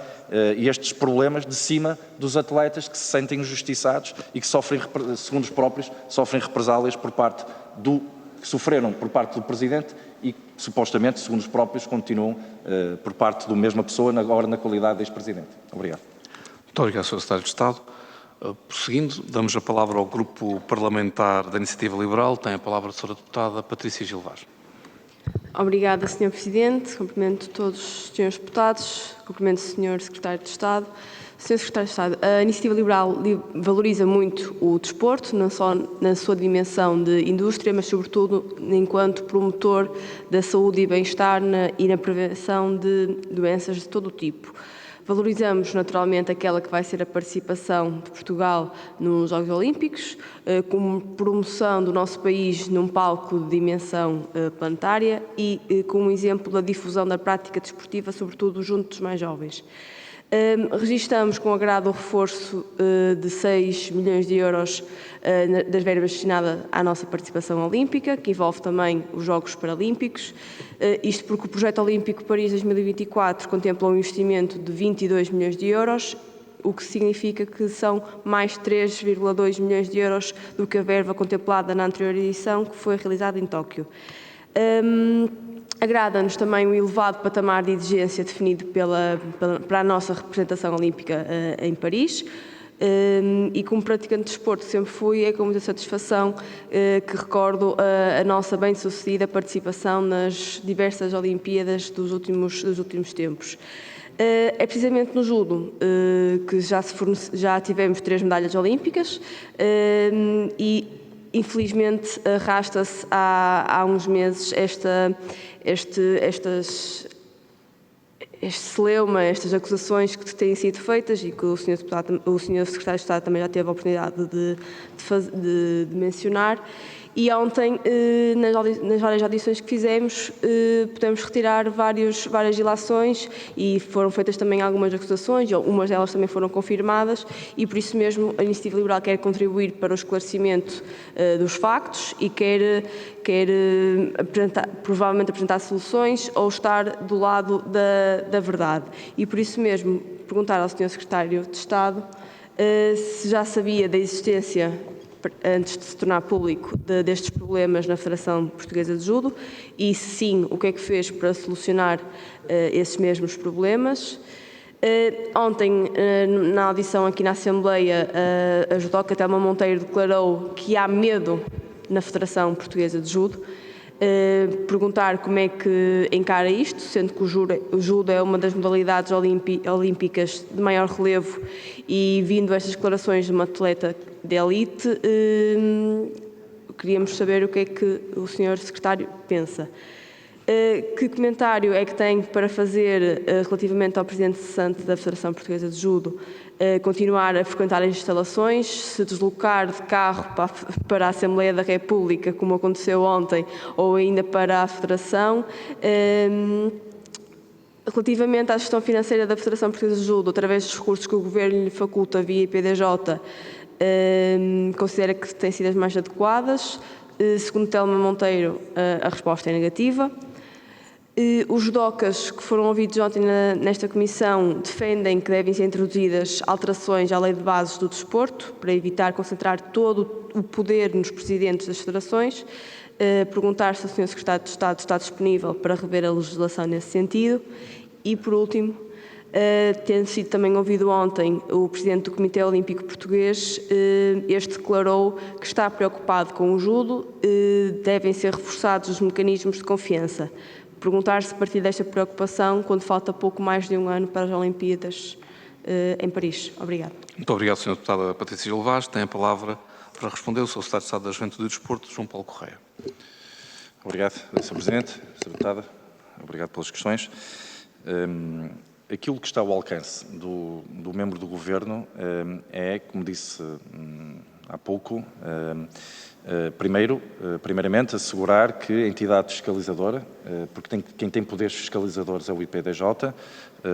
e estes problemas de cima dos atletas que se sentem injustiçados e que sofrem, segundo os próprios, sofrem represálias que sofreram por parte do Presidente e que, supostamente, segundo os próprios, continuam por parte da mesma pessoa, agora na qualidade de ex-Presidente. Obrigado. Muito obrigado, Sr. Secretário de Estado. Prosseguindo, damos a palavra ao Grupo Parlamentar da Iniciativa Liberal. Tem a palavra a Sra. Deputada Patrícia Gilvar. Obrigada, Sr. Presidente. Cumprimento todos os Srs. Deputados. Cumprimento o Sr. Secretário de Estado. Sr. Secretário de Estado, a Iniciativa Liberal valoriza muito o desporto, não só na sua dimensão de indústria, mas sobretudo enquanto promotor da saúde e bem-estar e na prevenção de doenças de todo o tipo. Valorizamos naturalmente aquela que vai ser a participação de Portugal nos Jogos Olímpicos, como promoção do nosso país num palco de dimensão planetária e como exemplo da difusão da prática desportiva, sobretudo junto dos mais jovens. Registramos com agrado o reforço de 6 milhões de euros das verbas destinadas à nossa participação olímpica, que envolve também os Jogos Paralímpicos. Isto porque o Projeto Olímpico Paris 2024 contempla um investimento de 22 milhões de euros o que significa que são mais 3,2 milhões de euros do que a verba contemplada na anterior edição, que foi realizada em Tóquio. Agrada-nos também o elevado patamar de exigência definido para a nossa representação olímpica em Paris. E como praticante de desporto sempre fui, é com muita satisfação que recordo a nossa bem-sucedida participação nas diversas Olimpíadas dos últimos tempos. É precisamente no judo que já tivemos 3 medalhas olímpicas e infelizmente arrasta-se há uns meses este celeuma, estas acusações que têm sido feitas e que o Sr. Secretário de Estado também já teve a oportunidade de mencionar. E ontem, nas várias audições que fizemos, pudemos retirar várias ilações e foram feitas também algumas acusações, umas delas também foram confirmadas, e por isso mesmo a Iniciativa Liberal quer contribuir para o esclarecimento dos factos e quer provavelmente apresentar soluções ou estar do lado da verdade. E por isso mesmo perguntar ao Sr. Secretário de Estado se já sabia da existência, antes de se tornar público, destes problemas na Federação Portuguesa de Judo e, se sim, o que é que fez para solucionar esses mesmos problemas. Ontem, na audição aqui na Assembleia, a judoca Telma Monteiro declarou que há medo na Federação Portuguesa de Judo. Perguntar como é que encara isto, sendo que o judo é uma das modalidades olímpicas de maior relevo e vindo estas declarações de uma atleta de elite, queríamos saber o que é que o Sr. Secretário pensa. Que comentário é que tem para fazer relativamente ao Presidente cessante da Federação Portuguesa de Judo continuar a frequentar as instalações, se deslocar de carro para a Assembleia da República, como aconteceu ontem, ou ainda para a Federação? Relativamente à gestão financeira da Federação Portuguesa de Judo, através dos recursos que o Governo lhe faculta via IPDJ, considera que têm sido as mais adequadas? Segundo Telma Monteiro, a resposta é negativa. Os judocas que foram ouvidos ontem nesta comissão defendem que devem ser introduzidas alterações à lei de bases do desporto para evitar concentrar todo o poder nos presidentes das federações. Perguntar se o Sr. Secretário de Estado está disponível para rever a legislação nesse sentido. E, por último, tendo sido também ouvido ontem o Presidente do Comitê Olímpico Português, este declarou que está preocupado com o judo, devem ser reforçados os mecanismos de confiança. Perguntar se partilha desta preocupação quando falta pouco mais de um ano para as Olimpíadas em Paris. Obrigada. Muito obrigado, Sra. Deputada Patrícia Gil Vaz. Tem a palavra para responder o Sr. Secretário de Estado da Juventude e do Desporto, João Paulo Correia. Obrigado, Sr. Presidente, Sra. Deputada. Obrigado pelas questões. Aquilo que está ao alcance do membro do Governo é, como disse há pouco, primeiramente, assegurar que a entidade fiscalizadora, porque quem tem poderes fiscalizadores é o IPDJ,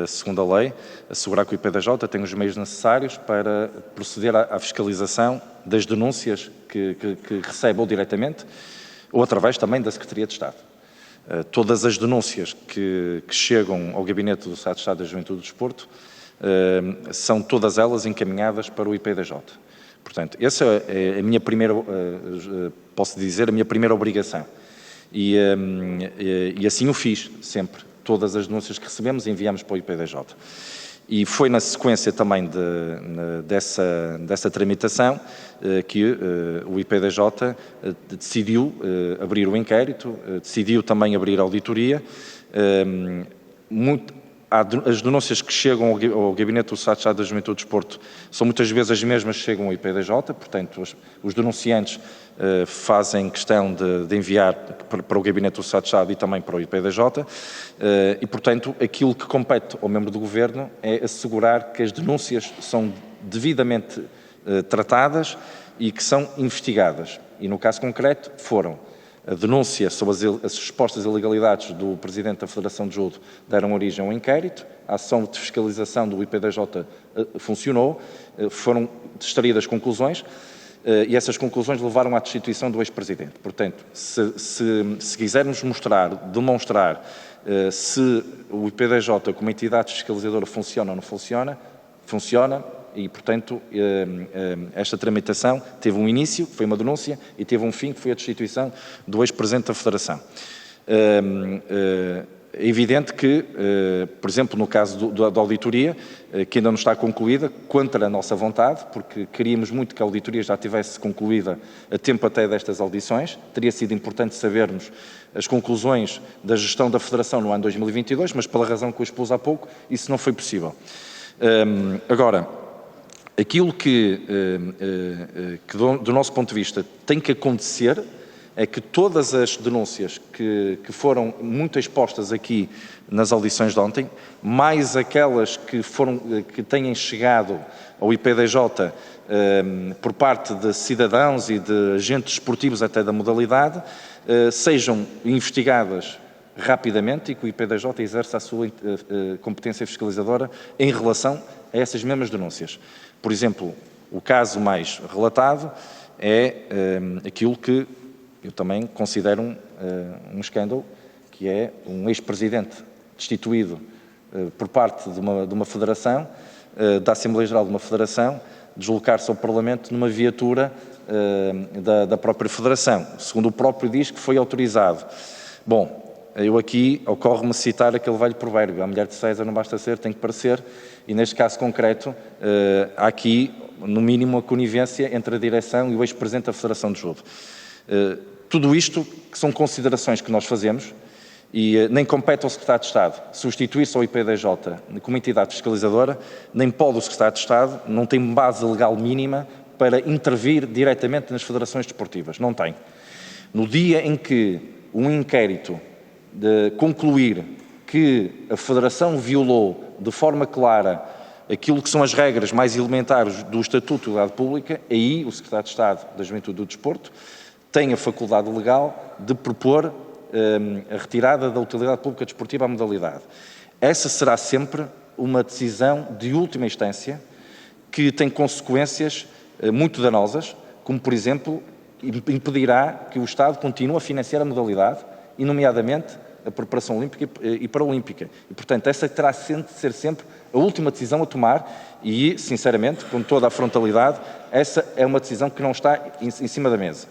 segundo a lei, assegurar que o IPDJ tem os meios necessários para proceder à fiscalização das denúncias que recebe ou diretamente ou através também da Secretaria de Estado. Todas as denúncias que chegam ao Gabinete do Secretário de Estado da Juventude e do Desporto são todas elas encaminhadas para o IPDJ. Portanto, essa é a minha primeira, posso dizer, a minha primeira obrigação. E assim o fiz, sempre. Todas as denúncias que recebemos enviamos para o IPDJ. E foi na sequência também dessa tramitação que o IPDJ decidiu abrir o inquérito, decidiu também abrir a auditoria. As denúncias que chegam ao Gabinete do Secretário de Estado da Juventude e do Desporto são muitas vezes as mesmas que chegam ao IPDJ, portanto, os denunciantes fazem questão de enviar para o Gabinete do Secretário de Estado e também para o IPDJ e, portanto, aquilo que compete ao membro do Governo é assegurar que as denúncias são devidamente tratadas e que são investigadas. E, no caso concreto, foram a denúncia sobre as supostas ilegalidades do Presidente da Federação de Judo deram origem a um inquérito, a ação de fiscalização do IPDJ funcionou, foram extraídas conclusões e essas conclusões levaram à destituição do ex-Presidente. Portanto, se quisermos demonstrar se o IPDJ como entidade fiscalizadora funciona ou não funciona, funciona e, portanto, esta tramitação teve um início, que foi uma denúncia, e teve um fim, que foi a destituição do ex-presidente da Federação. É evidente que, por exemplo, no caso da auditoria, que ainda não está concluída, contra a nossa vontade, porque queríamos muito que a auditoria já tivesse concluída a tempo até destas audições, teria sido importante sabermos as conclusões da gestão da Federação no ano 2022, mas pela razão que eu expus há pouco, isso não foi possível. Agora, aquilo que do nosso ponto de vista tem que acontecer é que todas as denúncias que foram muito expostas aqui nas audições de ontem, mais aquelas que têm chegado ao IPDJ por parte de cidadãos e de agentes esportivos até da modalidade, sejam investigadas rapidamente e que o IPDJ exerça a sua competência fiscalizadora em relação a essas mesmas denúncias. Por exemplo, o caso mais relatado é aquilo que eu também considero um escândalo, que é um ex-presidente destituído por parte de uma federação, da Assembleia Geral de uma federação, deslocar-se ao Parlamento numa viatura da própria federação. Segundo o próprio diz que foi autorizado. Bom, eu aqui ocorre-me citar aquele velho provérbio, a mulher de César não basta ser, tem que parecer, e neste caso concreto há aqui, no mínimo, a conivência entre a direção e o ex-presidente da Federação de Judo. Tudo isto que são considerações que nós fazemos e nem compete ao Secretário de Estado substituir-se ao IPDJ como entidade fiscalizadora, nem pode o Secretário de Estado, não tem base legal mínima para intervir diretamente nas federações desportivas, não tem. No dia em que um inquérito de concluir que a Federação violou de forma clara aquilo que são as regras mais elementares do Estatuto de Utilidade Pública, aí o Secretário de Estado da Juventude e do Desporto tem a faculdade legal de propor a retirada da utilidade pública desportiva à modalidade. Essa será sempre uma decisão de última instância que tem consequências muito danosas, como, por exemplo, impedirá que o Estado continue a financiar a modalidade, e nomeadamente a preparação olímpica e paraolímpica. E, portanto, essa terá de ser sempre a última decisão a tomar e, sinceramente, com toda a frontalidade, essa é uma decisão que não está em cima da mesa.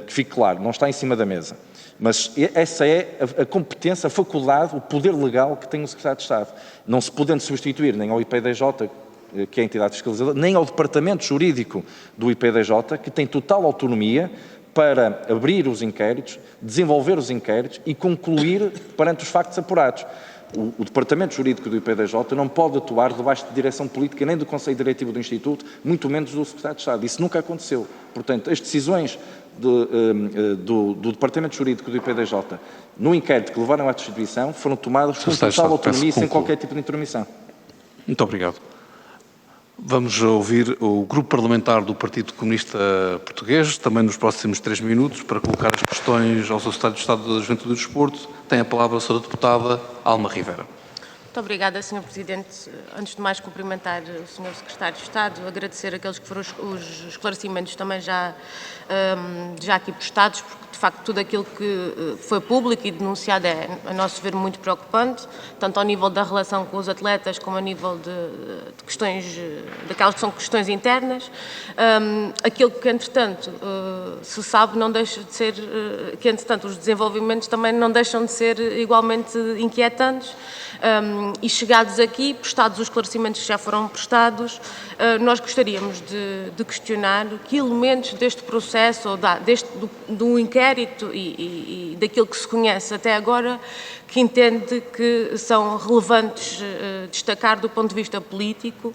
Que fique claro, não está em cima da mesa. Mas essa é a competência, a faculdade, o poder legal que tem o Secretário de Estado. Não se podendo substituir nem ao IPDJ, que é a entidade fiscalizadora, nem ao Departamento Jurídico do IPDJ, que tem total autonomia para abrir os inquéritos, desenvolver os inquéritos e concluir perante os factos apurados. O Departamento Jurídico do IPDJ não pode atuar debaixo de direção política nem do Conselho Diretivo do Instituto, muito menos do Secretário de Estado. Isso nunca aconteceu. Portanto, as decisões do Departamento Jurídico do IPDJ no inquérito que levaram à destituição foram tomadas com total autonomia e sem qualquer tipo de intromissão. Muito obrigado. Vamos ouvir o Grupo Parlamentar do Partido Comunista Português, também nos próximos 3 minutos, para colocar as questões ao Sr. Secretário de Estado da Juventude e do Desporto. Tem a palavra a Sra. Deputada Alma Rivera. Muito obrigada, Sr. Presidente. Antes de mais, cumprimentar o Sr. Secretário de Estado, agradecer aqueles que foram os esclarecimentos também já aqui prestados, porque, de facto, tudo aquilo que foi público e denunciado é, a nosso ver, muito preocupante, tanto ao nível da relação com os atletas, como a nível de questões, daquelas que são questões internas. Aquilo que, entretanto, se sabe não deixa de ser, que, entretanto, os desenvolvimentos também não deixam de ser igualmente inquietantes. E chegados aqui, prestados os esclarecimentos que já foram prestados, nós gostaríamos de questionar que elementos deste processo, ou do inquérito e daquilo que se conhece até agora, que entende que são relevantes destacar do ponto de vista político,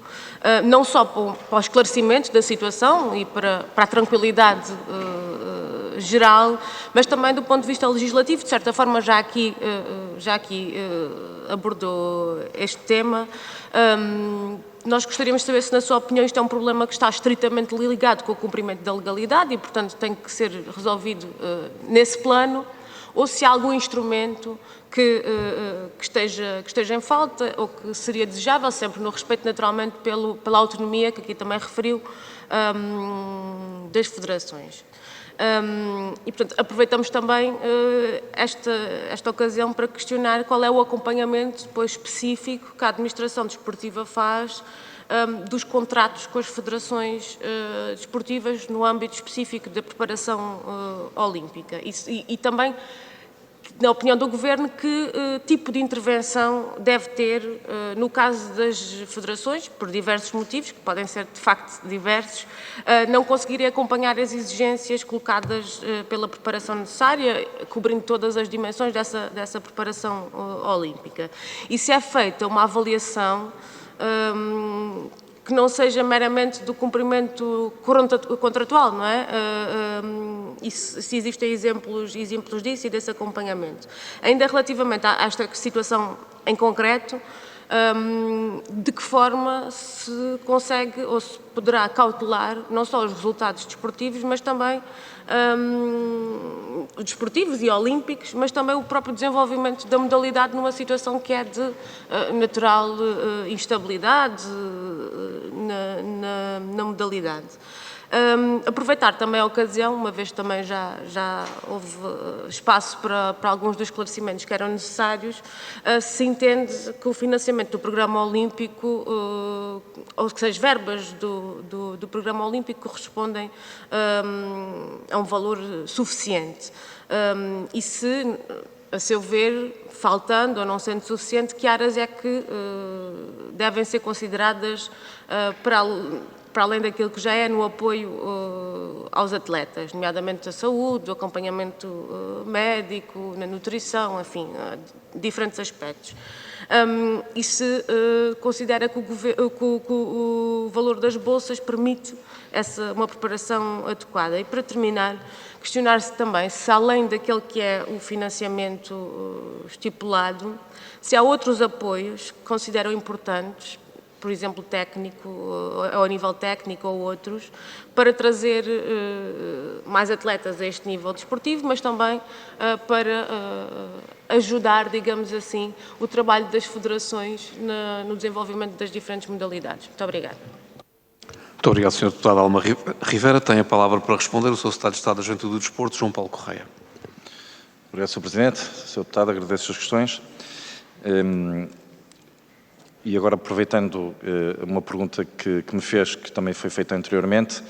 não só para o esclarecimento da situação e para a tranquilidade geral, mas também do ponto de vista legislativo. De certa forma, já aqui abordou este tema. Nós gostaríamos de saber se, na sua opinião, isto é um problema que está estritamente ligado com o cumprimento da legalidade e, portanto, tem que ser resolvido nesse plano, ou se há algum instrumento que esteja em falta ou que seria desejável, sempre no respeito, naturalmente, pela autonomia que aqui também referiu, das federações. E, portanto, aproveitamos também esta ocasião para questionar qual é o acompanhamento depois específico que a Administração Desportiva faz dos contratos com as federações desportivas no âmbito específico da preparação olímpica. E também, na opinião do Governo, que tipo de intervenção deve ter no caso das federações, por diversos motivos, que podem ser de facto diversos, não conseguirem acompanhar as exigências colocadas pela preparação necessária, cobrindo todas as dimensões dessa preparação olímpica. E se é feita uma avaliação que não seja meramente do cumprimento contratual, não é? E se existem exemplos disso e desse acompanhamento. Ainda relativamente a esta situação em concreto, de que forma se consegue ou se poderá cautelar não só os resultados desportivos, mas também desportivos e olímpicos, mas também o próprio desenvolvimento da modalidade numa situação que é de natural instabilidade na modalidade. Aproveitar também a ocasião, uma vez também já houve espaço para alguns dos esclarecimentos que eram necessários, se entende que o financiamento do Programa Olímpico, ou que as verbas do Programa Olímpico correspondem a um valor suficiente. E se, a seu ver, faltando ou não sendo suficiente, que áreas é que devem ser consideradas para além daquilo que já é no apoio aos atletas, nomeadamente a saúde, o acompanhamento médico, na nutrição, enfim, diferentes aspectos. E se considera que o valor das bolsas permite uma preparação adequada. E para terminar, questionar-se também se, além daquele que é o financiamento estipulado, se há outros apoios que consideram importantes, por exemplo, técnico, ou ao nível técnico ou outros, para trazer mais atletas a este nível desportivo, mas também para ajudar, digamos assim, o trabalho das federações no desenvolvimento das diferentes modalidades. Muito obrigada. Muito obrigado, Sr. Deputado Alma Rivera. Tem a palavra para responder o Sr. Secretário de Estado da Juventude e do Desporto, João Paulo Correia. Obrigado, Sr. Presidente. Sr. Deputado, agradeço as questões. E agora, aproveitando uma pergunta que me fez, que também foi feita anteriormente,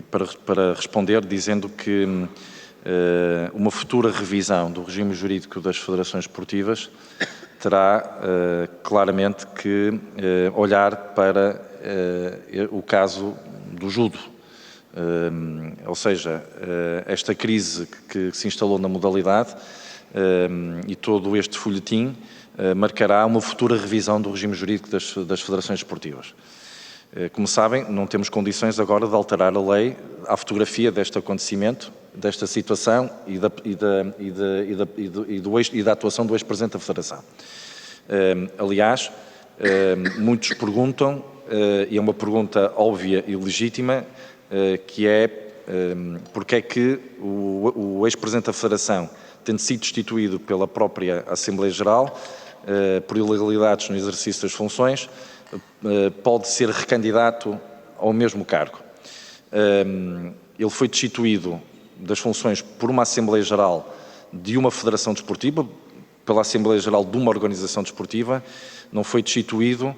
para responder, dizendo que uma futura revisão do regime jurídico das federações esportivas terá claramente que olhar para o caso do judo. Ou seja, esta crise que se instalou na modalidade e todo este folhetim marcará uma futura revisão do regime jurídico das federações esportivas. Como sabem, não temos condições agora de alterar a lei à fotografia deste acontecimento, desta situação e da atuação do ex-presidente da Federação. Aliás, muitos perguntam, e é uma pergunta óbvia e legítima, que é porque é que o ex-presidente da Federação, tendo sido destituído pela própria Assembleia Geral por ilegalidades no exercício das funções, pode ser recandidato ao mesmo cargo. Ele foi destituído das funções por uma Assembleia Geral de uma federação desportiva, pela Assembleia Geral de uma organização desportiva, não foi destituído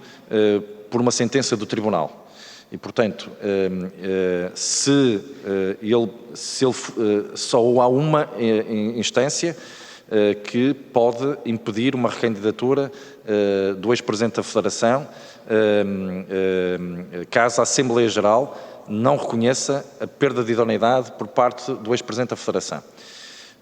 por uma sentença do Tribunal. E, portanto, só há uma instância que pode impedir uma recandidatura do ex-presidente da Federação, caso a Assembleia Geral não reconheça a perda de idoneidade por parte do ex-presidente da Federação.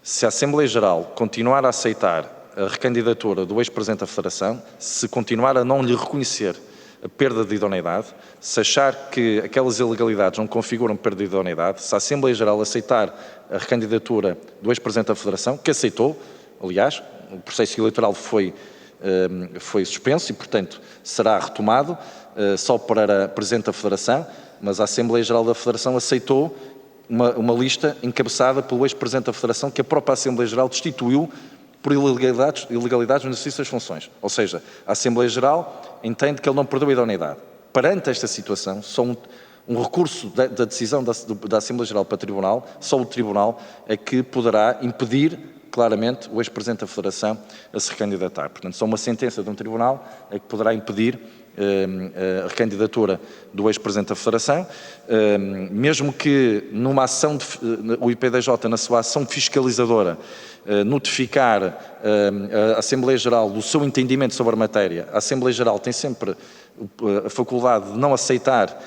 Se a Assembleia Geral continuar a aceitar a recandidatura do ex-presidente da Federação, se continuar a não lhe reconhecer a perda de idoneidade, se achar que aquelas ilegalidades não configuram perda de idoneidade, se a Assembleia Geral aceitar a recandidatura do ex-presidente da Federação, que aceitou, aliás, o processo eleitoral foi suspenso e, portanto, será retomado só para presidente da Federação, mas a Assembleia Geral da Federação aceitou uma lista encabeçada pelo ex-presidente da Federação que a própria Assembleia Geral destituiu por ilegalidades no exercício das funções. Ou seja, a Assembleia Geral entende que ele não perdeu a idoneidade. Perante esta situação, só um recurso da decisão da Assembleia Geral para o Tribunal, só o Tribunal é que poderá impedir claramente o ex-Presidente da Federação a se recandidatar. Portanto, só uma sentença de um Tribunal é que poderá impedir a recandidatura do ex-Presidente da Federação, mesmo que numa ação, o IPDJ, na sua ação fiscalizadora, notificar a Assembleia Geral do seu entendimento sobre a matéria, a Assembleia Geral tem sempre a faculdade de não aceitar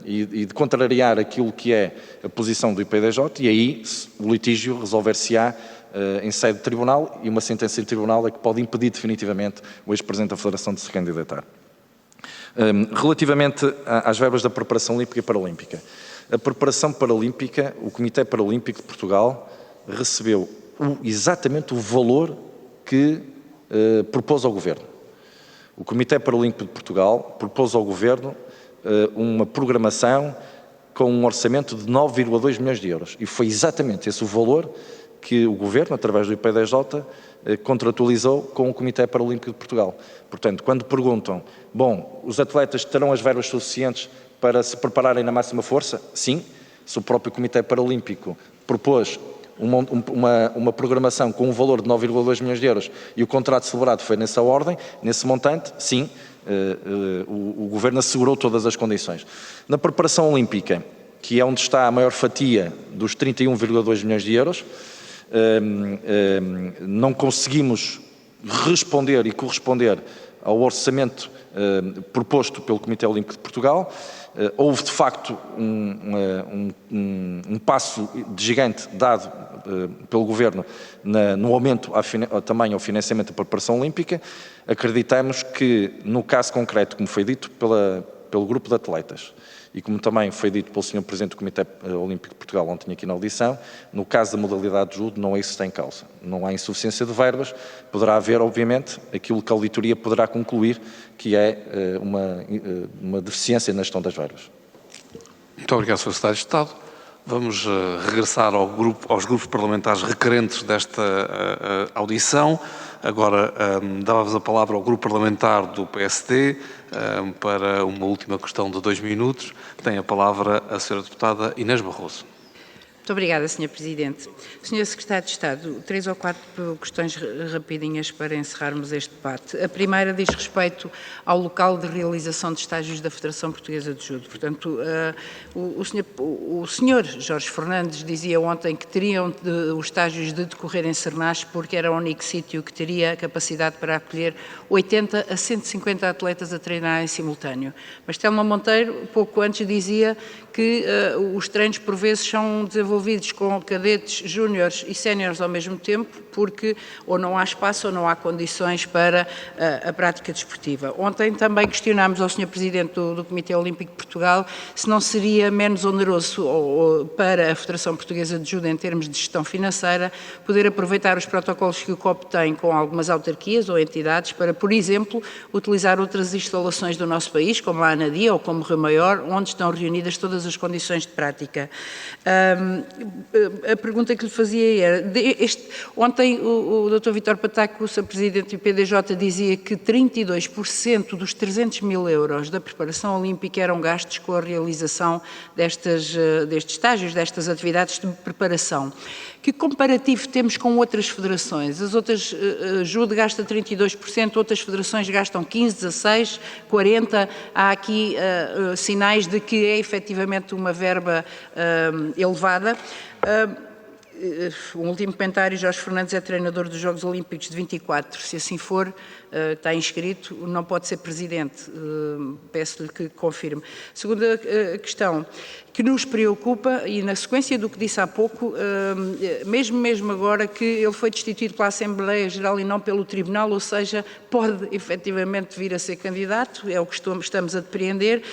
e de contrariar aquilo que é a posição do IPDJ, e aí o litígio resolver-se-á em sede de tribunal, e uma sentença de tribunal é que pode impedir definitivamente o ex-Presidente da Federação de se candidatar. Relativamente às verbas da preparação olímpica e paralímpica, a preparação paralímpica, o Comitê Paralímpico de Portugal recebeu exatamente o valor que propôs ao Governo. O Comitê Paralímpico de Portugal propôs ao Governo uma programação com um orçamento de 9,2 milhões de euros, e foi exatamente esse o valor que o Governo, através do IPDJ, contratualizou com o Comitê Paralímpico de Portugal. Portanto, quando perguntam, bom, os atletas terão as verbas suficientes para se prepararem na máxima força? Sim. Se o próprio Comitê Paralímpico propôs uma programação com um valor de 9,2 milhões de euros e o contrato celebrado foi nessa ordem, nesse montante, sim, o Governo assegurou todas as condições. Na preparação olímpica, que é onde está a maior fatia dos 31,2 milhões de euros, não conseguimos responder e corresponder ao orçamento proposto pelo Comitê Olímpico de Portugal. Houve, de facto, um passo gigante dado pelo Governo no aumento também ao financiamento da preparação olímpica. Acreditamos que, no caso concreto, como foi dito pelo grupo de atletas, e como também foi dito pelo Sr. Presidente do Comitê Olímpico de Portugal ontem aqui na audição, no caso da modalidade de judo não é isso que está em causa. Não há insuficiência de verbas, poderá haver, obviamente, aquilo que a auditoria poderá concluir, que é uma deficiência na gestão das verbas. Muito obrigado, Sr. Secretário de Estado. Vamos regressar aos grupos parlamentares requerentes desta audição. Agora, dava-vos a palavra ao grupo parlamentar do PSD para uma última questão de 2 minutos. Tem a palavra a Sra. Deputada Inês Barroso. Muito obrigada, Sr. Presidente. Sr. Secretário de Estado, 3 ou 4 questões rapidinhas para encerrarmos este debate. A primeira diz respeito ao local de realização de estágios da Federação Portuguesa de Judo. Portanto, o senhor Jorge Fernandes dizia ontem que teriam os estágios de decorrer em Sernás porque era o único sítio que teria capacidade para acolher 80 a 150 atletas a treinar em simultâneo. Mas Telma Monteiro, pouco antes, dizia que os treinos por vezes são desenvolvidos com cadetes, júniores e séniores ao mesmo tempo, porque ou não há espaço ou não há condições para a prática desportiva. Ontem também questionámos ao Sr. Presidente do Comitê Olímpico de Portugal se não seria menos oneroso para a Federação Portuguesa de Judo, em termos de gestão financeira, poder aproveitar os protocolos que o COP tem com algumas autarquias ou entidades para, por exemplo, utilizar outras instalações do nosso país, como a ANADIA ou como Rio Maior, onde estão reunidas todas as condições de prática. A pergunta que lhe fazia era, ontem o Dr. Vítor Pataco, o Sr. Presidente do IPDJ, dizia que 32% dos 300 mil euros da preparação olímpica eram gastos com a realização destes estágios, destas atividades de preparação. Que comparativo temos com outras federações? As outras, judo gasta 32%, outras federações gastam 15%, 16%, 40%. Há aqui sinais de que é efetivamente uma verba elevada. Um último comentário, Jorge Fernandes é treinador dos Jogos Olímpicos de 24, se assim for, está inscrito, não pode ser presidente, peço-lhe que confirme. Segunda questão, que nos preocupa, e na sequência do que disse há pouco, mesmo agora que ele foi destituído pela Assembleia Geral e não pelo Tribunal, ou seja, pode efetivamente vir a ser candidato, é o que estamos a depreender.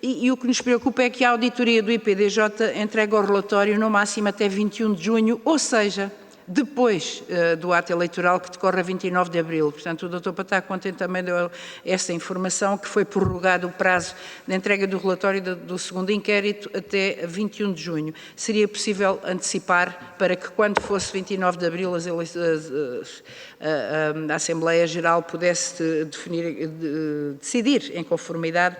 E o que nos preocupa é que a auditoria do IPDJ entrega o relatório no máximo até 21 de junho, ou seja, depois do ato eleitoral que decorre a 29 de abril. Portanto, o Dr. Pataco ontem também deu essa informação, que foi prorrogado o prazo de entrega do relatório do segundo inquérito até 21 de junho. Seria possível antecipar para que, quando fosse 29 de abril, a Assembleia Geral pudesse decidir em conformidade?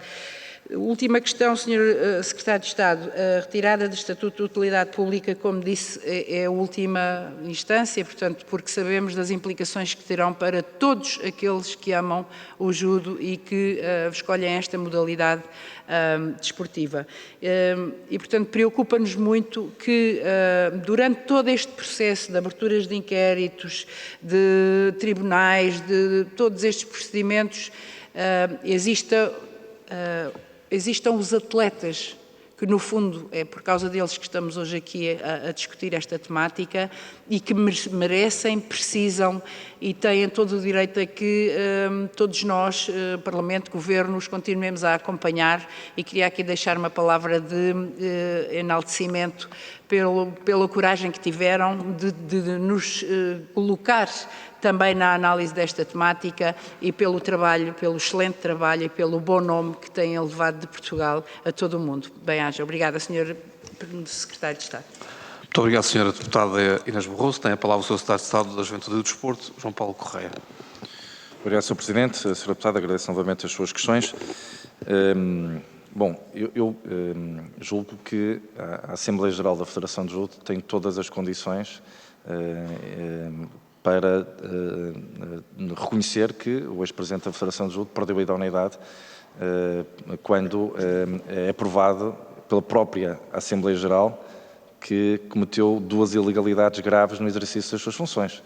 Última questão, Sr. Secretário de Estado. A retirada do Estatuto de Utilidade Pública, como disse, é a última instância, portanto, porque sabemos das implicações que terão para todos aqueles que amam o judo e que escolhem esta modalidade desportiva. E, portanto, preocupa-nos muito que, durante todo este processo de aberturas de inquéritos, de tribunais, de todos estes procedimentos, existam os atletas, que no fundo é por causa deles que estamos hoje aqui a discutir esta temática e que merecem, precisam e têm todo o direito a que todos nós, Parlamento, Governo, os continuemos a acompanhar, e queria aqui deixar uma palavra de enaltecimento pela coragem que tiveram de nos colocar também na análise desta temática e pelo trabalho, pelo excelente trabalho e pelo bom nome que têm elevado de Portugal a todo o mundo. Bem-aja. Obrigada, Sr. Secretário de Estado. Muito obrigado, Sra. Deputada Inês Barroso. Tem a palavra o Sr. Secretário de Estado da Juventude e do Desporto, João Paulo Correia. Obrigado, Sr. Presidente. Sra. Deputada, agradeço novamente as suas questões. Bom, eu julgo que a Assembleia Geral da Federação de Judo tem todas as condições para reconhecer que o ex-presidente da Federação de Judo perdeu a idoneidade quando é aprovado pela própria Assembleia Geral que cometeu 2 ilegalidades graves no exercício das suas funções.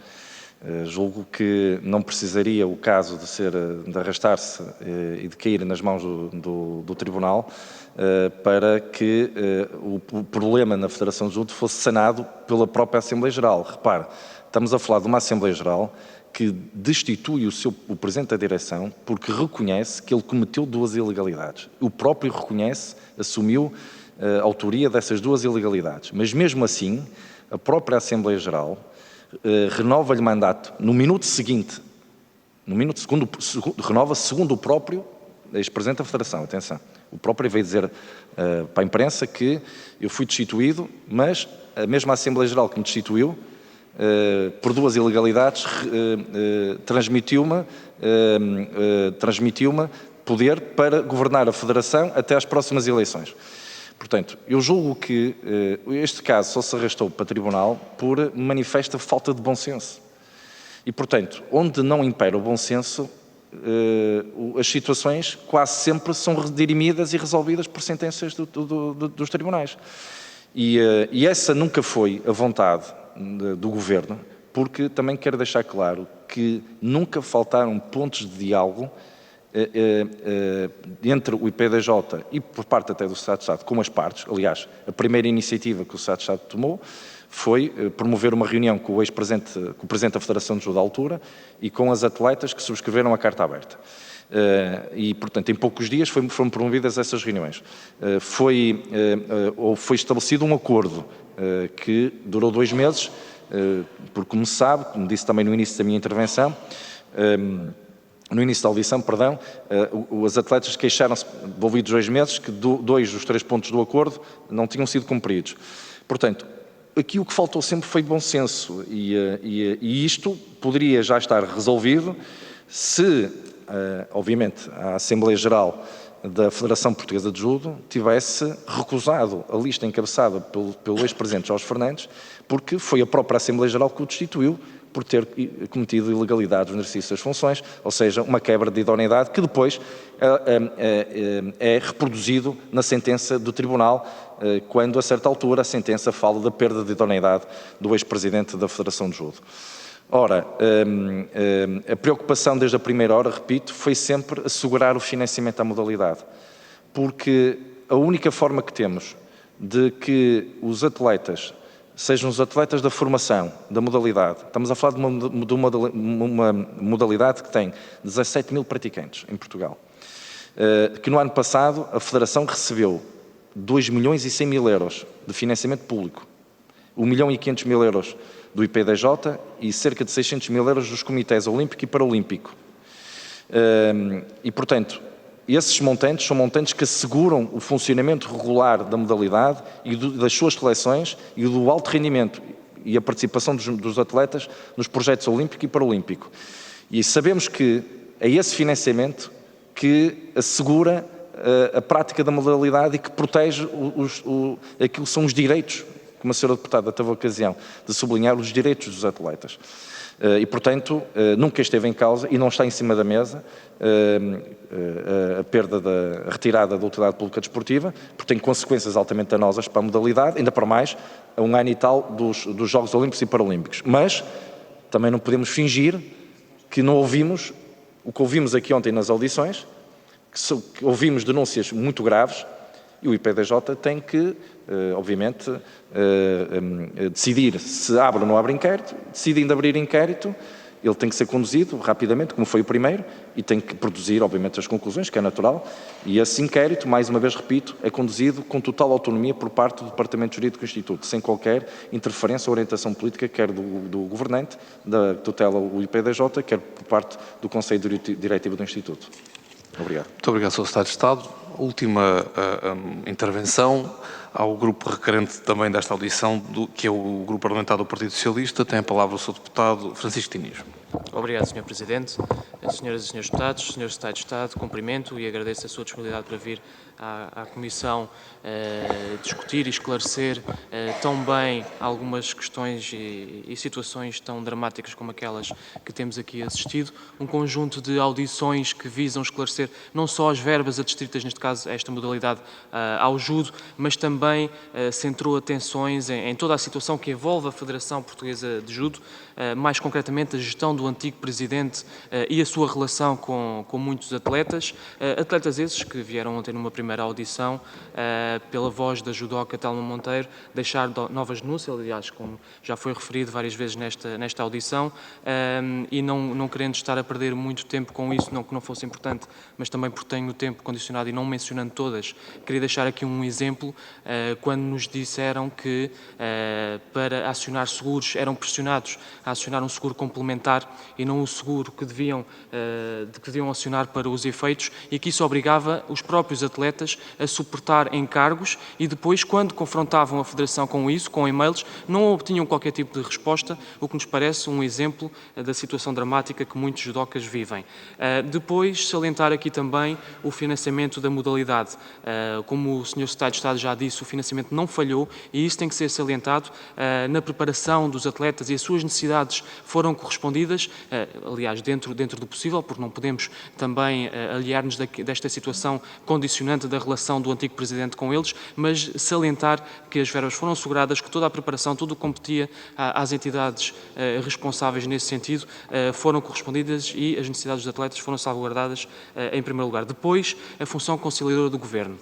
Julgo que não precisaria o caso de arrastar-se e de cair nas mãos do Tribunal para que o problema na Federação de Judo fosse sanado pela própria Assembleia Geral. Repare, estamos a falar de uma Assembleia Geral que destitui o Presidente da Direção porque reconhece que ele cometeu 2 ilegalidades. O próprio reconhece, assumiu a autoria dessas 2 ilegalidades. Mas mesmo assim, a própria Assembleia Geral renova-lhe mandato no minuto seguinte, renova segundo o próprio ex-presidente da Federação, atenção. O próprio veio dizer para a imprensa que eu fui destituído, mas a mesma Assembleia Geral que me destituiu, por 2 ilegalidades, transmitiu-me poder para governar a Federação até às próximas eleições. Portanto, eu julgo que este caso só se arrastou para o Tribunal por manifesta falta de bom senso. E, portanto, onde não impera o bom senso, as situações quase sempre são dirimidas e resolvidas por sentenças dos tribunais. E essa nunca foi a vontade do Governo, porque também quero deixar claro que nunca faltaram pontos de diálogo entre o IPDJ e por parte até do Secretário de Estado com as partes. Aliás, a primeira iniciativa que o Secretário de Estado tomou foi promover uma reunião com o Presidente da Federação de Judo à altura e com as atletas que subscreveram a carta aberta. E, portanto, em poucos dias foram promovidas essas reuniões. Foi estabelecido um acordo que durou 2 meses, porque, como se sabe, como disse também no início da minha intervenção, no início da audição, perdão, os atletas queixaram-se, envolvidos 2 meses, que 2 dos 3 pontos do acordo não tinham sido cumpridos. Portanto, aqui o que faltou sempre foi bom senso e isto poderia já estar resolvido se, obviamente, a Assembleia Geral da Federação Portuguesa de Judo tivesse recusado a lista encabeçada pelo ex-presidente Jorge Fernandes, porque foi a própria Assembleia Geral que o destituiu por ter cometido ilegalidades no exercício das funções, ou seja, uma quebra de idoneidade que depois é reproduzido na sentença do Tribunal, quando a certa altura a sentença fala da perda de idoneidade do ex-presidente da Federação de Judo. Ora, a preocupação desde a primeira hora, repito, foi sempre assegurar o financiamento à modalidade, porque a única forma que temos de que os atletas sejam os atletas da formação, da modalidade. Estamos a falar de uma modalidade que tem 17 mil praticantes em Portugal. Que no ano passado a Federação recebeu 2 milhões e 100 mil euros de financiamento público, 1 milhão e 500 mil euros do IPDJ e cerca de 600 mil euros dos comitês olímpico e paralímpico. E, portanto, esses montantes são montantes que asseguram o funcionamento regular da modalidade e das suas seleções e do alto rendimento e a participação dos atletas nos projetos olímpico e paralímpico. E sabemos que é esse financiamento que assegura a prática da modalidade e que protege aquilo que são os direitos, como a senhora deputada teve a ocasião de sublinhar, os direitos dos atletas. E, portanto, nunca esteve em causa e não está em cima da mesa a retirada da utilidade pública desportiva, porque tem consequências altamente danosas para a modalidade, ainda para mais a um ano e tal dos Jogos Olímpicos e Paralímpicos. Mas também não podemos fingir que não ouvimos o que ouvimos aqui ontem nas audições, que ouvimos denúncias muito graves, e o IPDJ tem que, obviamente, decidir se abre ou não abre inquérito. Decidindo abrir inquérito, ele tem que ser conduzido rapidamente, como foi o primeiro, e tem que produzir, obviamente, as conclusões, que é natural, e esse inquérito, mais uma vez repito, é conduzido com total autonomia por parte do Departamento Jurídico do Instituto, sem qualquer interferência ou orientação política, quer do governante, da tutela o IPDJ, quer por parte do Conselho Diretivo do Instituto. Obrigado. Muito obrigado, Sr. Secretário de Estado. Última intervenção ao grupo requerente também desta audição, que é o Grupo Parlamentar do Partido Socialista. Tem a palavra o Sr. Deputado Francisco Diniz. Obrigado, Sr. Presidente. Senhoras e Srs. Deputados, Sr. Secretário de Estado, cumprimento e agradeço a sua disponibilidade para vir à Comissão discutir e esclarecer tão bem algumas questões e situações tão dramáticas como aquelas que temos aqui assistido. Um conjunto de audições que visam esclarecer não só as verbas adstritas, neste caso, a esta modalidade ao judo, mas também centrou atenções em toda a situação que envolve a Federação Portuguesa de Judo, mais concretamente a gestão do antigo Presidente e a sua relação com muitos atletas, atletas esses que vieram ontem numa primeira audição pela voz da judoca Telma Monteiro, deixar novas denúncias, aliás, como já foi referido várias vezes nesta audição, e não querendo estar a perder muito tempo com isso, não que não fosse importante, mas também porque tenho o tempo condicionado e não mencionando todas, queria deixar aqui um exemplo, quando nos disseram que para acionar seguros eram pressionados a acionar um seguro complementar e não o seguro que deviam acionar para os efeitos, e que isso obrigava os próprios atletas a suportar encargos e depois, quando confrontavam a Federação com isso, com e-mails, não obtinham qualquer tipo de resposta, o que nos parece um exemplo da situação dramática que muitos judocas vivem. Depois, salientar aqui também o financiamento da modalidade. Como o Sr. Secretário de Estado já disse, o financiamento não falhou e isso tem que ser salientado. Na preparação dos atletas e as suas necessidades foram correspondidas, aliás, dentro do possível, porque não podemos também aliar-nos desta situação condicionante da relação do antigo Presidente com eles, mas salientar que as verbas foram asseguradas, que toda a preparação, tudo o que competia às entidades responsáveis nesse sentido, foram correspondidas e as necessidades dos atletas foram salvaguardadas em primeiro lugar. Depois, a função conciliadora do Governo.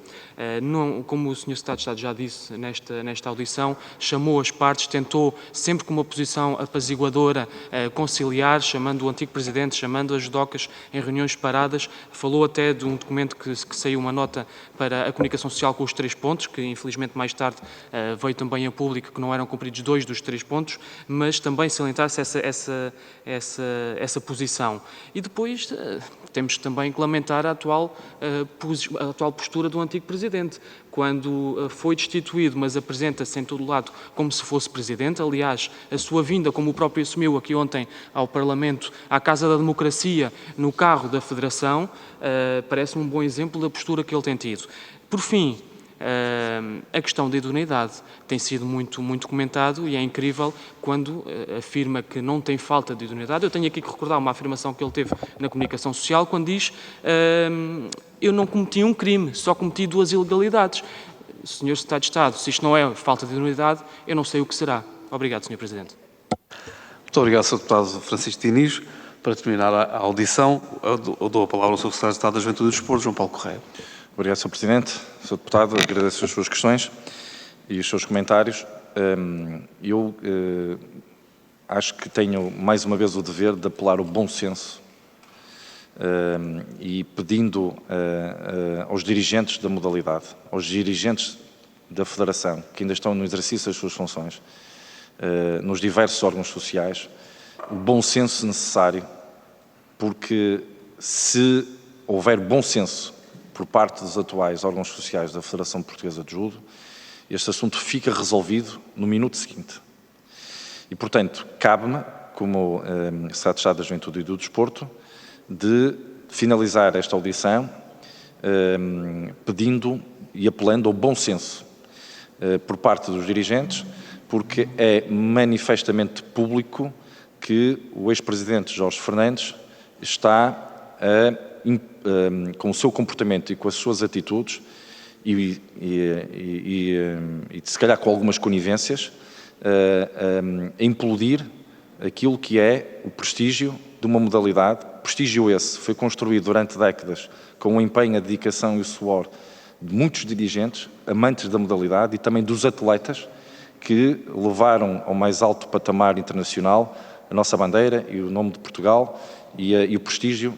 Como o Sr. Secretário de Estado já disse nesta audição, chamou as partes, tentou, sempre com uma posição apaziguadora, conciliar, chamando o antigo Presidente, chamando as judocas em reuniões separadas, falou até de um documento que saiu uma nota para a comunicação social com os 3 pontos, que infelizmente mais tarde veio também a público que não eram cumpridos 2 dos 3 pontos, mas também salientar-se essa posição. E depois temos também que lamentar a atual postura do antigo Presidente, quando foi destituído, mas apresenta-se em todo lado como se fosse Presidente. Aliás, a sua vinda, como o próprio assumiu aqui ontem ao Parlamento, à Casa da Democracia, no carro da Federação, parece-me um bom exemplo da postura que ele tem tido. Por fim, a questão da idoneidade tem sido muito comentado e é incrível quando afirma que não tem falta de idoneidade. Eu tenho aqui que recordar uma afirmação que ele teve na comunicação social, quando diz: eu não cometi um crime, só cometi 2 ilegalidades. Sr. Secretário de Estado, se isto não é falta de idoneidade, eu não sei o que será. Obrigado, Sr. Presidente. Muito obrigado, Sr. Deputado Francisco Diniz. Para terminar a audição, eu dou a palavra ao Sr. Secretário de Estado da Juventude e do Desporto, João Paulo Correia. Obrigado, Sr. Presidente. Sr. Deputado, agradeço as suas questões e os seus comentários. Eu acho que tenho, mais uma vez, o dever de apelar ao bom senso e pedindo aos dirigentes da modalidade, aos dirigentes da Federação, que ainda estão no exercício das suas funções, nos diversos órgãos sociais, o bom senso necessário, porque se houver bom senso por parte dos atuais órgãos sociais da Federação Portuguesa de Judo, este assunto fica resolvido no minuto seguinte. E, portanto, cabe-me, como Secretário de Estado da Juventude e do Desporto, de finalizar esta audição pedindo e apelando ao bom senso por parte dos dirigentes, porque é manifestamente público que o ex-presidente Jorge Fernandes está com o seu comportamento e com as suas atitudes e se calhar com algumas conivências, a implodir aquilo que é o prestígio de uma modalidade, prestígio esse foi construído durante décadas com o empenho, a dedicação e o suor de muitos dirigentes, amantes da modalidade e também dos atletas que levaram ao mais alto patamar internacional a nossa bandeira e o nome de Portugal e o prestígio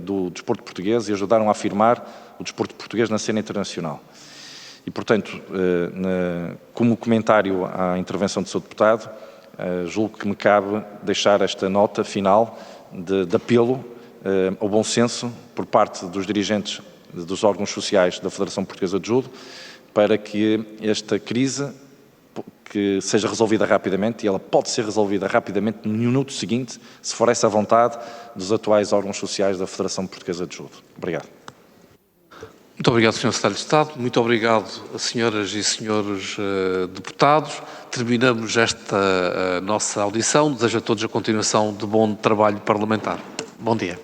do desporto português e ajudaram a afirmar o desporto português na cena internacional. E, portanto, como comentário à intervenção do Sr. Deputado, julgo que me cabe deixar esta nota final de apelo ao bom senso por parte dos dirigentes dos órgãos sociais da Federação Portuguesa de Judo para que esta crise que seja resolvida rapidamente, e ela pode ser resolvida rapidamente no minuto seguinte, se for essa a vontade dos atuais órgãos sociais da Federação Portuguesa de Judo. Obrigado. Muito obrigado, Sr. Secretário de Estado. Muito obrigado, senhoras e senhores deputados. Terminamos esta nossa audição. Desejo a todos a continuação de bom trabalho parlamentar. Bom dia.